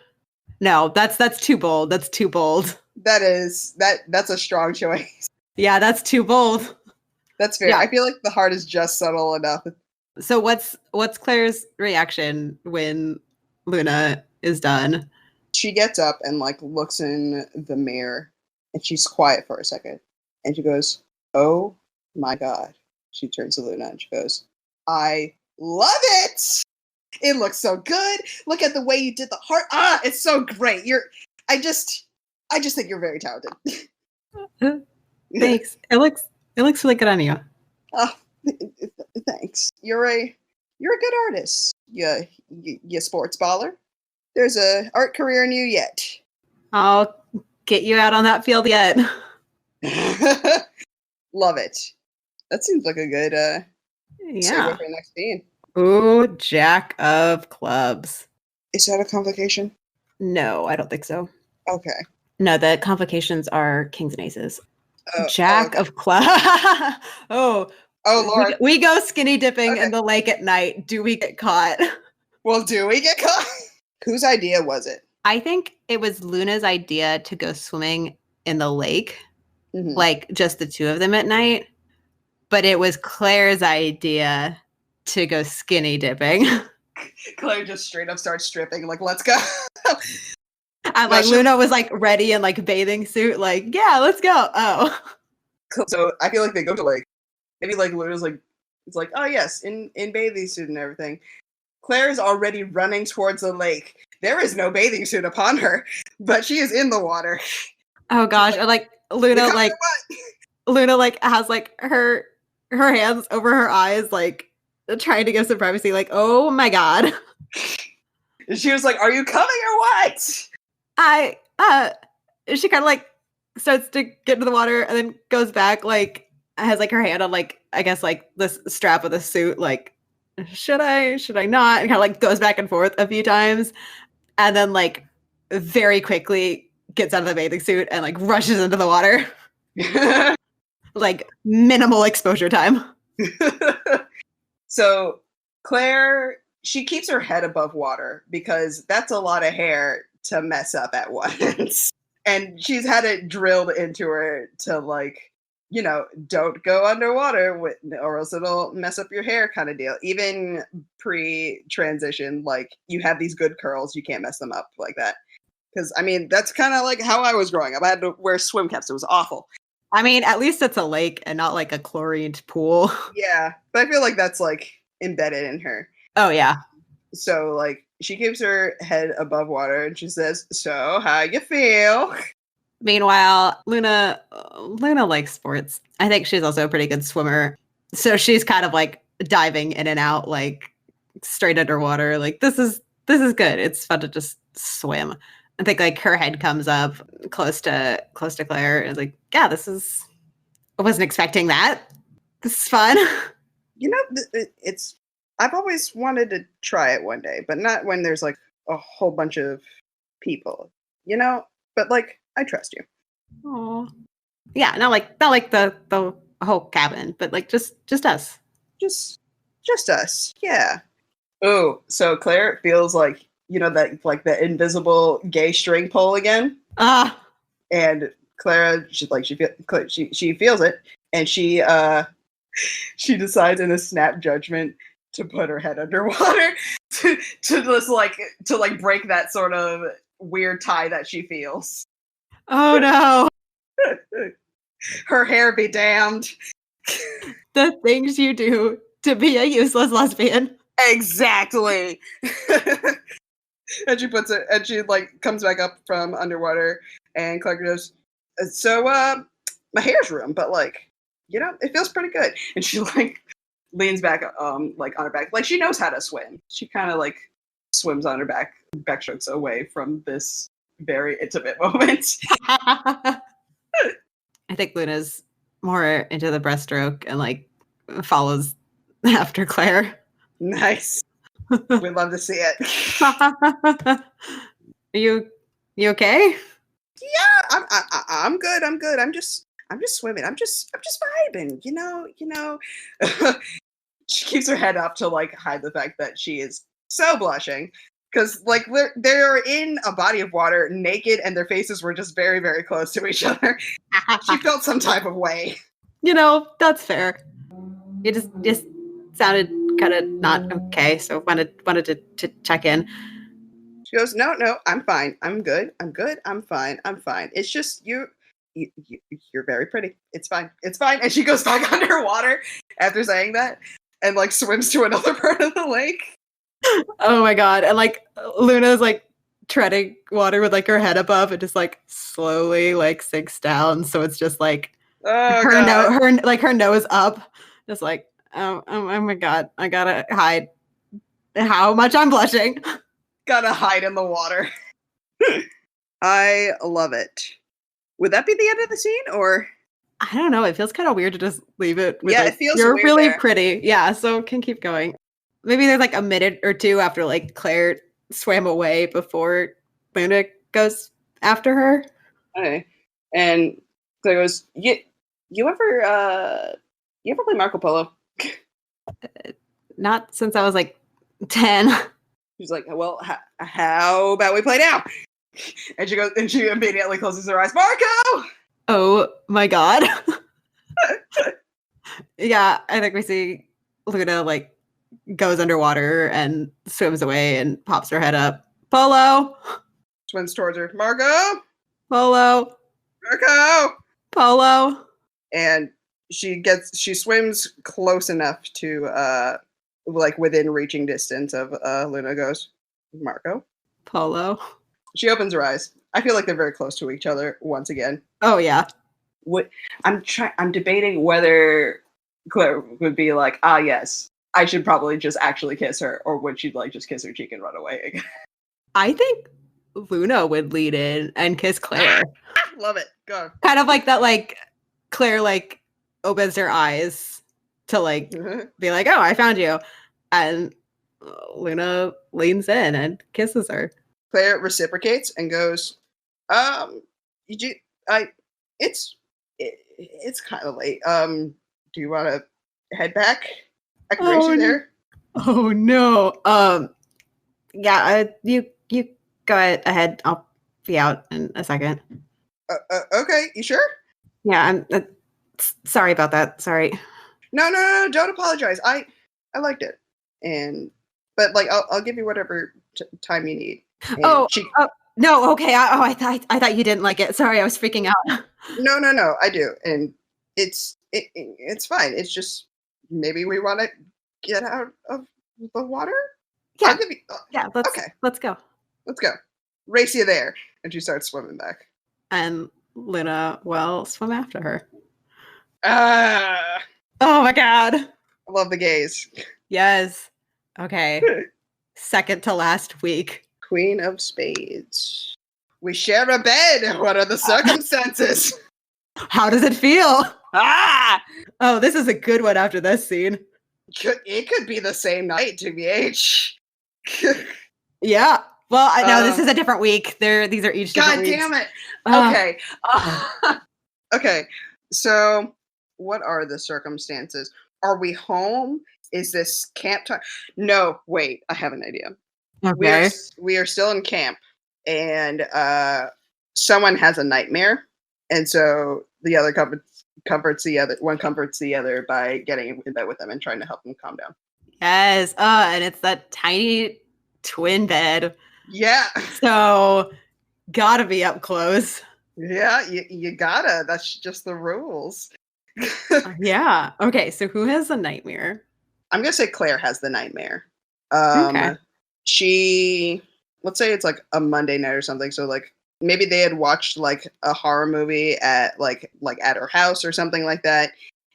No, that's too bold. That's too bold. That's a strong choice. Yeah, that's too bold. That's fair. Yeah. I feel like the heart is just subtle enough. So what's Claire's reaction when Luna is done? She gets up and like looks in the mirror and she's quiet for a second. And she goes, oh my god. She turns to Luna and she goes, I love it. It looks so good. Look at the way you did the heart. It's so great. I just think you're very talented. Thanks. It looks really good on you. Oh, thanks. You're a good artist. You sports baller. There's a art career in you yet. I'll get you out on that field yet. Love it. That seems like a good segue for the next scene. Ooh, Jack of Clubs. Is that a complication? No, I don't think so. Okay. No, the complications are Kings and Aces. Oh, Jack of Clubs. Oh, Lord. We go skinny dipping in the lake at night. Do we get caught? Well, do we get caught? Whose idea was it? I think it was Luna's idea to go swimming in the lake, like just the two of them at night. But it was Claire's idea to go skinny dipping. Claire just straight up starts stripping, like, let's go. And like Luna was like ready in like bathing suit, like, yeah, let's go. Oh. So I feel like they go to like, maybe like Luna's like, it's like, oh yes, in bathing suit and everything. Claire is already running towards the lake. There is no bathing suit upon her, but she is in the water. Oh gosh, or like Luna like has like her hands over her eyes, like trying to give some privacy, like, oh my god. And she was like, are you coming or what? She kind of like starts to get into the water and then goes back, like has like her hand on like, I guess like this strap of the suit, like, should I not? And kind of like goes back and forth a few times. And then like very quickly gets out of the bathing suit and like rushes into the water. Like minimal exposure time. So Claire, she keeps her head above water because that's a lot of hair to mess up at once. And she's had it drilled into her to like, you know, don't go underwater or else it'll mess up your hair kind of deal. Even pre-transition, like you have these good curls, you can't mess them up like that. Because, I mean, that's kind of like how I was growing up. I had to wear swim caps. It was awful. I mean, at least it's a lake and not like a chlorined pool. Yeah, but I feel like that's like embedded in her. Oh, yeah. So, like, she keeps her head above water and she says, so, how you feel? Meanwhile, Luna likes sports. I think she's also a pretty good swimmer. So she's kind of like diving in and out, like straight underwater. Like, this is good. It's fun to just swim. I think like her head comes up close to Claire and is like, yeah, I wasn't expecting that. This is fun. You know, I've always wanted to try it one day, but not when there's like a whole bunch of people, you know, but like, I trust you. Oh, yeah. Not like the whole cabin, but like just us. Just us. Yeah. Oh, so Claire feels like, you know, that like the invisible gay string pull again. And Clara, she feels it, and she decides in a snap judgment to put her head underwater to just break that sort of weird tie that she feels. Oh no. Her hair be damned. The things you do to be a useless lesbian. Exactly. And she puts it, and she like comes back up from underwater, and Clark goes, so my hair's ruined, but like, you know, it feels pretty good. And she like leans back like on her back, like she knows how to swim. She kind of like swims on her back, backstrokes away from this very intimate moment. I think Luna's more into the breaststroke and like follows after Claire. Nice. We'd love to see it. Are you okay? Yeah, I'm good. I'm good. I'm just swimming. I'm just vibing. You know. She keeps her head up to like hide the fact that she is so blushing because like they're in a body of water, naked, and their faces were just very, very close to each other. She felt some type of way. That's fair. You just sounded kind of not okay, so wanted to check in. She goes, no, I'm fine. I'm good. I'm fine. It's just you're very pretty. It's fine. And she goes back underwater after saying that and like swims to another part of the lake. Oh my god. And like Luna's like treading water with like her head above and just like slowly like sinks down. So it's just like her nose up. Just like, oh my god, I gotta hide how much I'm blushing. Gotta hide in the water. I love it. Would that be the end of the scene or? I don't know. It feels kind of weird to just leave it. With it feels you're weird really there. pretty. Yeah, so can keep going. Maybe there's like a minute or two after like Claire swam away before Luna goes after her. Okay. And Claire goes, you ever play Marco Polo? Not since I was like 10. She's like, well, how about we play now? And she goes, and she immediately closes her eyes. Marco! Oh my god. Yeah, I think we see Luna like goes underwater and swims away and pops her head up. Polo! Swims towards her. Marco! Polo! Marco! Polo! And she swims close enough to like within reaching distance of Luna. Goes, Marco? Polo. She opens her eyes. I feel like they're very close to each other once again. Oh yeah. I'm debating whether Claire would be like, yes, I should probably just actually kiss her, or would she like just kiss her cheek and run away again? I think Luna would lead in and kiss Claire. Love it. Go. Kind of like that, like Claire like opens her eyes to like be like, oh, I found you. And Luna leans in and kisses her. Claire reciprocates and goes, it's kind of late. Do you want to head back? I can race you there. Oh no. Yeah, you go ahead. I'll be out in a second. Okay, you sure? Yeah, I'm sorry about that. Sorry. No, don't apologize. I liked it. But like I'll give you whatever time you need. And no, okay. I thought you didn't like it. Sorry, I was freaking out. No, I do. And it's fine. It's just maybe we want to get out of the water. Yeah. Let's go. Let's go. Race you there. And she starts swimming back. And Luna will swim after her. Oh my god. I love the gaze. Yes. Okay. Second to last week. Queen of Spades. We share a bed. What are the circumstances? How does it feel? Oh, this is a good one after this scene. It could be the same night, TBH. Yeah. Well, I know this is a different week. These are each different weeks. God damn it. Okay. Okay. So, what are the circumstances? Are we home? Is this camp time? No, wait. I have an idea. Okay. We are still in camp, and someone has a nightmare, and so the other comforts the other. One comforts the other by getting in bed with them and trying to help them calm down. Yes. And it's that tiny twin bed. Yeah. So, gotta be up close. Yeah, you gotta. That's just the rules. Yeah. Okay. So, who has the nightmare? I'm gonna say Claire has the nightmare. Okay. Let's say it's like a Monday night or something. So like maybe they had watched like a horror movie at like at her house or something like that,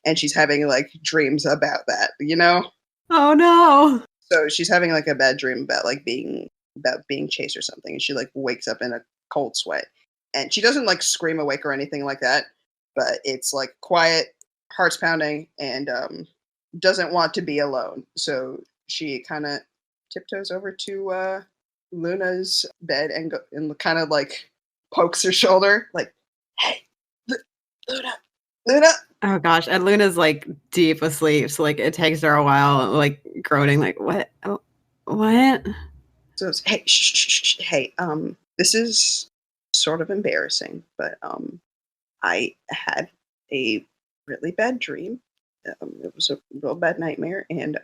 and she's having like dreams about that, you know? Oh no. So she's having like a bad dream about being chased or something, and she like wakes up in a cold sweat. And she doesn't like scream awake or anything like that, but it's like quiet, heart's pounding, and doesn't want to be alone. So she kind of tiptoes over to Luna's bed and kind of like pokes her shoulder, like, "Hey, Luna, Luna." Oh gosh, and Luna's like deep asleep, so like it takes her a while, like groaning, like what, oh, what? So it's, hey, shh, shh, shh, shh, hey, this is sort of embarrassing, but I had a really bad dream. It was a real bad nightmare, and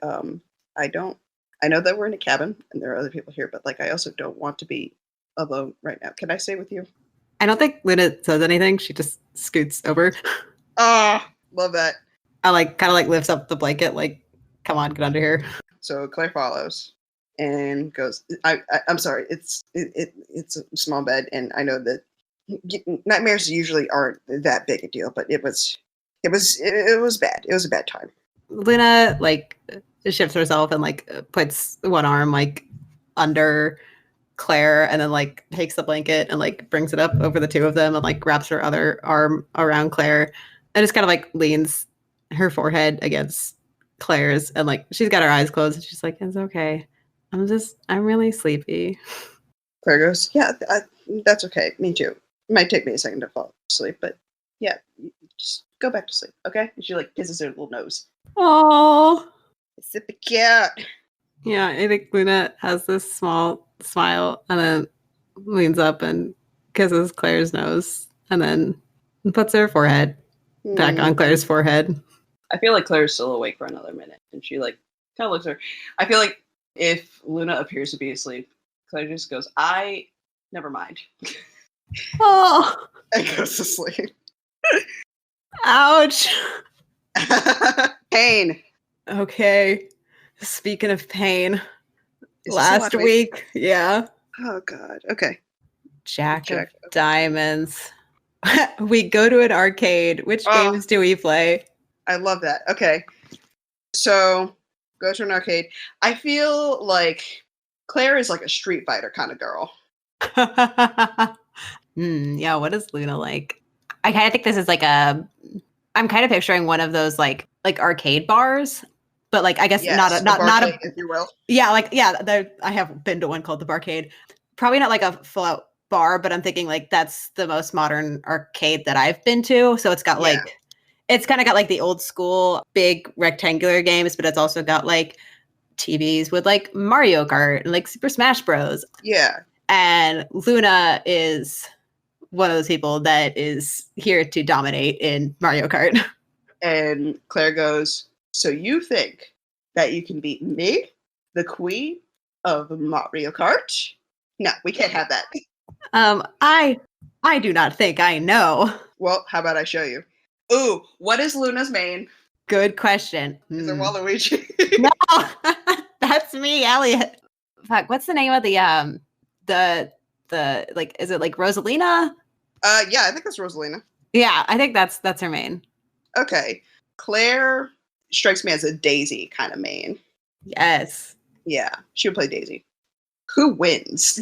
I know that we're in a cabin and there are other people here, but like I also don't want to be alone right now. Can I stay with you? I don't think Luna says anything. She just scoots over. Ah, love that. I like kind of like lifts up the blanket, like, come on, get under here. So Claire follows and goes. I'm sorry. It's a small bed, and I know that nightmares usually aren't that big a deal, but it was bad. It was a bad time. Luna like shifts herself and like puts one arm like under Claire and then like takes the blanket and like brings it up over the two of them and like wraps her other arm around Claire and just kind of like leans her forehead against Claire's and like she's got her eyes closed and she's like, it's okay. I'm really sleepy. Claire goes, yeah, that's okay. Me too. It might take me a second to fall asleep, but yeah, just go back to sleep, okay? And she like kisses her little nose. Oh, It's super cute. yeah. I think Luna has this small smile and then leans up and kisses Claire's nose and then puts her forehead back on Claire's forehead. I feel like Claire's still awake for another minute, and she like kind of looks at her. I feel like if Luna appears to be asleep, Claire just goes, never mind. Oh, And goes to sleep. ouch. Pain. Okay. Speaking of pain, Is this last a lot? week, yeah, Oh God. Okay. Jack of Jack. Diamonds. We go to an arcade. Which games do we play? I love that. Okay. So go to an arcade. I feel like Claire is like a Street Fighter kind of girl. Yeah, what is Luna like? I kind of think this is like I'm kind of picturing one of those like arcade bars, but like I guess Yes, not barcade, a if you will. yeah, like yeah, I have been to one called the Barcade. Probably not like a full out bar, but I'm thinking like that's the most modern arcade that I've been to. So it's got Yeah. like it's kind of got like the old school big rectangular games, but it's also got like TVs with like Mario Kart and like Super Smash Bros. Yeah. And Luna is one of those people that is here to dominate in Mario Kart. And Claire goes, so you think that you can beat me, the queen of Mario Kart? No, we can't have that. I do not think I know. Well, how about I show you? Ooh, what is Luna's main? Good question. Is it Waluigi? No, that's me, Elliot. Fuck, what's the name of the like? Is it like Rosalina? Yeah, I think that's Rosalina. Yeah, I think that's her main. Okay. Claire strikes me as a Daisy kind of main. Yes. Yeah, she would play Daisy. Who wins?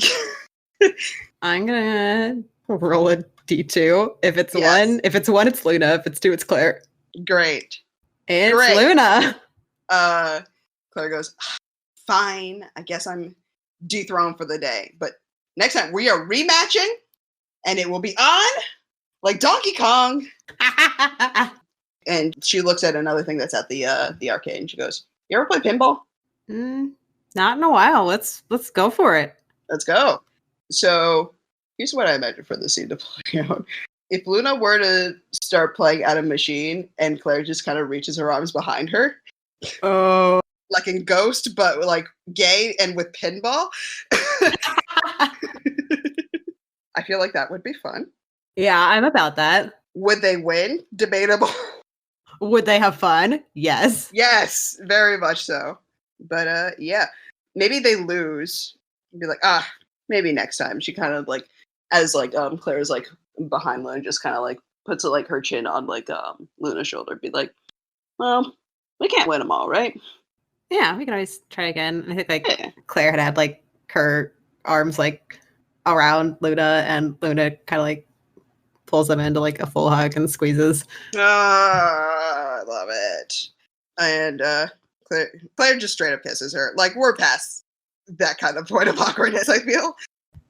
I'm gonna roll a D2. If it's Yes. it's Luna. If it's 2, it's Claire. Great. It's Great. Luna. Claire goes, fine, I guess I'm dethroned for the day. But next time we are rematching and it will be on like Donkey Kong. And she looks at another thing that's at the arcade and she goes, you ever play pinball? Not in a while. Let's go for it. Let's go. So here's what I imagine for the scene to play out. If Luna were to start playing at a machine and Claire just kind of reaches her arms behind her, Oh. like in Ghost, but like gay and with pinball, I feel like that would be fun. Yeah, I'm about that. Would they win? Debatable. Would they have fun? Yes. Yes, very much so. But yeah, maybe they lose. Be like, maybe next time. She kind of like, as like Claire's like behind Luna, just kind of like puts it like her chin on like Luna's shoulder. Be like, well, we can't win them all, right? Yeah, we can always try again. I think like Claire had like her arms like around Luna, and Luna kind of like pulls them into like a full hug and squeezes. I love it. And Claire just straight up kisses her. Like, we're past that kind of point of awkwardness, I feel.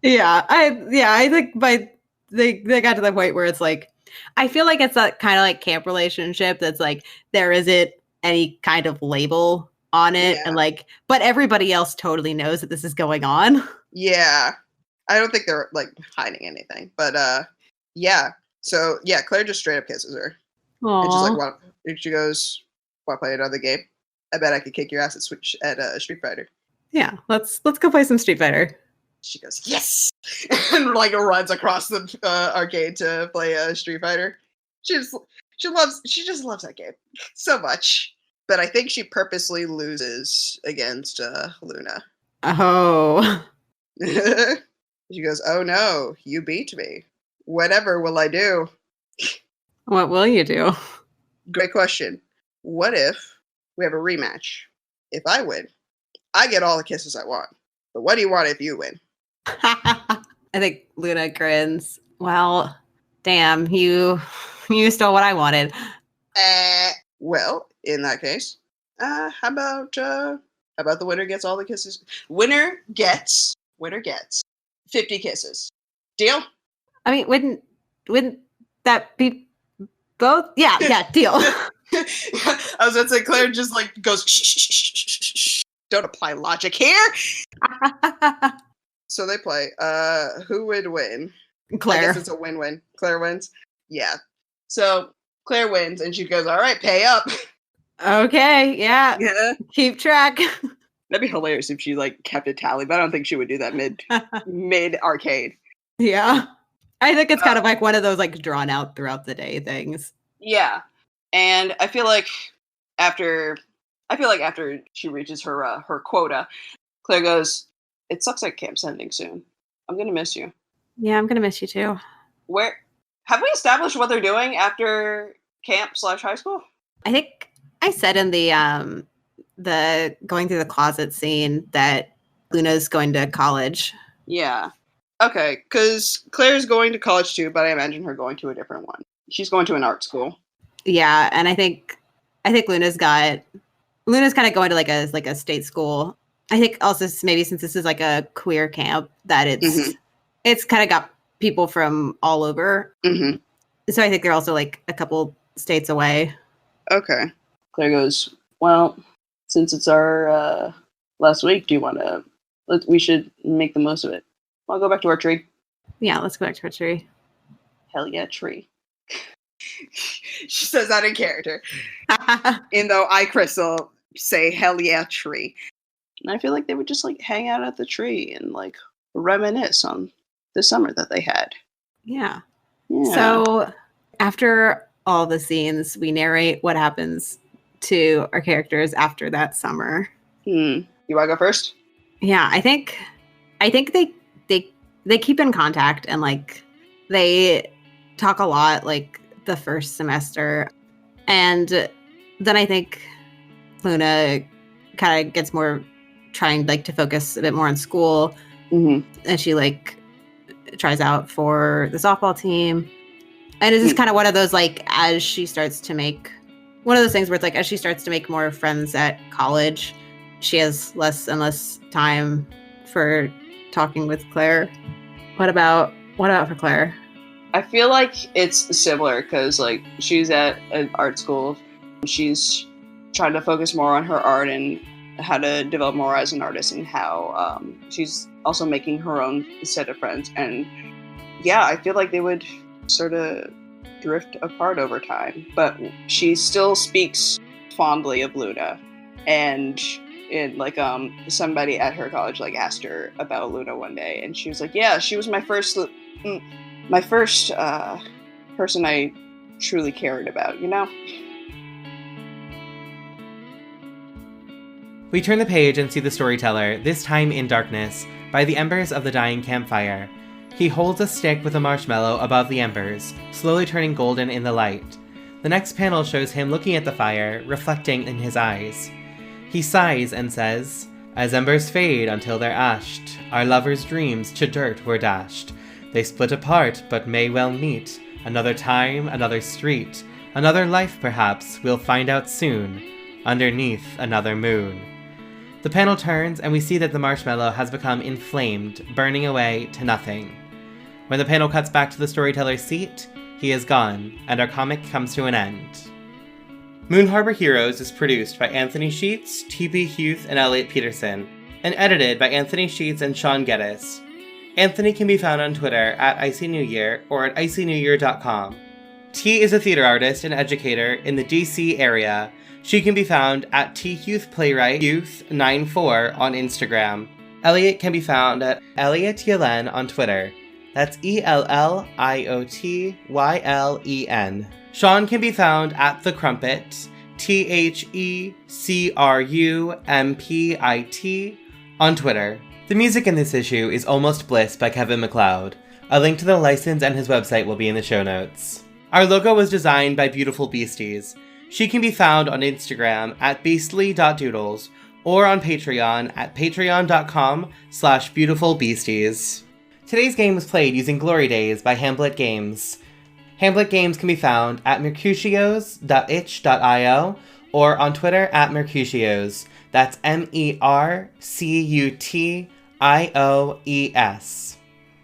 Yeah, I think they got to the point where it's like, I feel like it's that kind of like camp relationship that's like there isn't any kind of label on it, Yeah. and like, but everybody else totally knows that this is going on. Yeah. I don't think they're like hiding anything. But yeah. So yeah, Claire just straight up kisses her. And she's like, and she goes, "Want to play another game? I bet I could kick your ass at Street Fighter." Yeah, let's go play some Street Fighter. She goes, "Yes!" and like runs across the arcade to play Street Fighter. She just loves that game so much. But I think she purposely loses against Luna. Oh. She goes, "Oh no, you beat me. Whatever will I do?" What will you do? Great question. What if we have a rematch? If I win, I get all the kisses I want. But what do you want if you win? I think Luna grins. Well, damn, you stole what I wanted. Well, in that case, how about the winner gets all the kisses? Winner gets 50 kisses. Deal? I mean, wouldn't that be both? Yeah, deal. I was going to say, Claire just like goes, shh. Don't apply logic here. So they play. Who would win? Claire. I guess it's a win-win. Claire wins. Yeah. So Claire wins, and she goes, "All right, pay up." Okay, yeah. Keep track. That'd be hilarious if she like kept a tally, but I don't think she would do that mid arcade. Yeah. I think it's kind of like one of those like drawn out throughout the day things. Yeah. And I feel like after she reaches her quota, Claire goes, "It sucks that camp's ending soon. I'm gonna miss you." Yeah, I'm gonna miss you too. Where have we established what they're doing after camp/high school? I think I said in the going through the closet scene that Luna's going to college. Yeah. Okay, because Claire's going to college too, but I imagine her going to a different one. She's going to an art school. Yeah, and I think Luna's kind of going to like a state school. I think also maybe since this is like a queer camp that it's kind of got people from all over. Mm-hmm. So I think they're also like a couple states away. Okay. Claire goes, "Well, since it's our last week, do you want to? We should make the most of it. I'll go back to our tree." Yeah, let's go back to our tree. Hell yeah, tree. She says that in character. And though I, Crystal, say hell yeah, tree. And I feel like they would just like hang out at the tree and like reminisce on the summer that they had. Yeah. So after all the scenes, we narrate what happens to our characters after that summer. You want to go first? Yeah, I think they keep in contact and like they talk a lot like the first semester, and then I think Luna kind of gets more trying like to focus a bit more on school, and she like tries out for the softball team, and it's just kind of one of those like as she starts to make one of those things where it's like as she starts to make more friends at college, she has less and less time for talking with Claire. What about for Claire? I feel like it's similar because like she's at an art school. She's trying to focus more on her art and how to develop more as an artist, and how she's also making her own set of friends. And yeah, I feel like they would sort of drift apart over time. But she still speaks fondly of Luna, and like somebody at her college like asked her about Luna one day, and she was like, "Yeah, she was my first person I truly cared about, you know?" We turn the page and see the storyteller, this time in darkness, by the embers of the dying campfire. He holds a stick with a marshmallow above the embers, slowly turning golden in the light. The next panel shows him looking at the fire, reflecting in his eyes. He sighs and says, As embers fade until they're ashed, our lovers' dreams to dirt were dashed. They split apart, but may well meet. Another time, another street, another life perhaps, we'll find out soon, underneath another moon. The panel turns, and we see that the marshmallow has become inflamed, burning away to nothing. When the panel cuts back to the storyteller's seat, he is gone, and our comic comes to an end. Moon Harbor Heroes is produced by Anthony Sheets, T.B. Huth, and Elliot Peterson, and edited by Anthony Sheets and Sean Geddes. Anthony can be found on Twitter at IcyNewYear or at icynewyear.com. T is a theater artist and educator in the DC area. She can be found at THuthPlaywright Youth94 on Instagram. Elliot can be found at Elliot Ylen on Twitter. That's ELLIOTYLEN. Sean can be found at The Crumpit, THECRUMPIT, on Twitter. The music in this issue is Almost Bliss by Kevin MacLeod. A link to the license and his website will be in the show notes. Our logo was designed by Beautiful Beasties. She can be found on Instagram at beastly.doodles or on Patreon at patreon.com/beautifulbeasties. Today's game was played using Glory Days by Hamlet Games. Hamlet Games can be found at mercutios.itch.io or on Twitter at Mercutios. That's MERCUTIOES.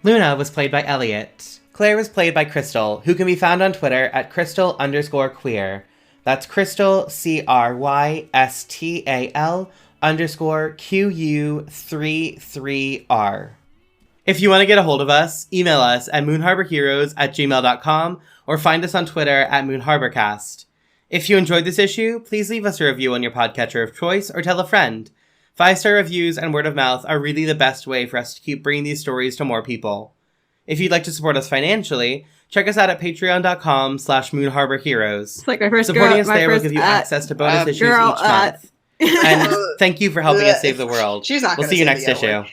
Luna was played by Elliot. Claire was played by Crystal, who can be found on Twitter at Crystal_queer. That's Crystal, CRYSTAL_QU33R. If you want to get a hold of us, email us at moonharborheroes@gmail.com or find us on Twitter at moonharborcast. If you enjoyed this issue, please leave us a review on your podcatcher of choice or tell a friend. 5-star reviews and word of mouth are really the best way for us to keep bringing these stories to more people. If you'd like to support us financially, check us out at patreon.com/moonharborheroes. It's like my first Supporting girl, us my there will first, give you access to bonus issues girl, each month. And thank you for helping us save the world. She's not We'll gonna see you say next the L issue. word.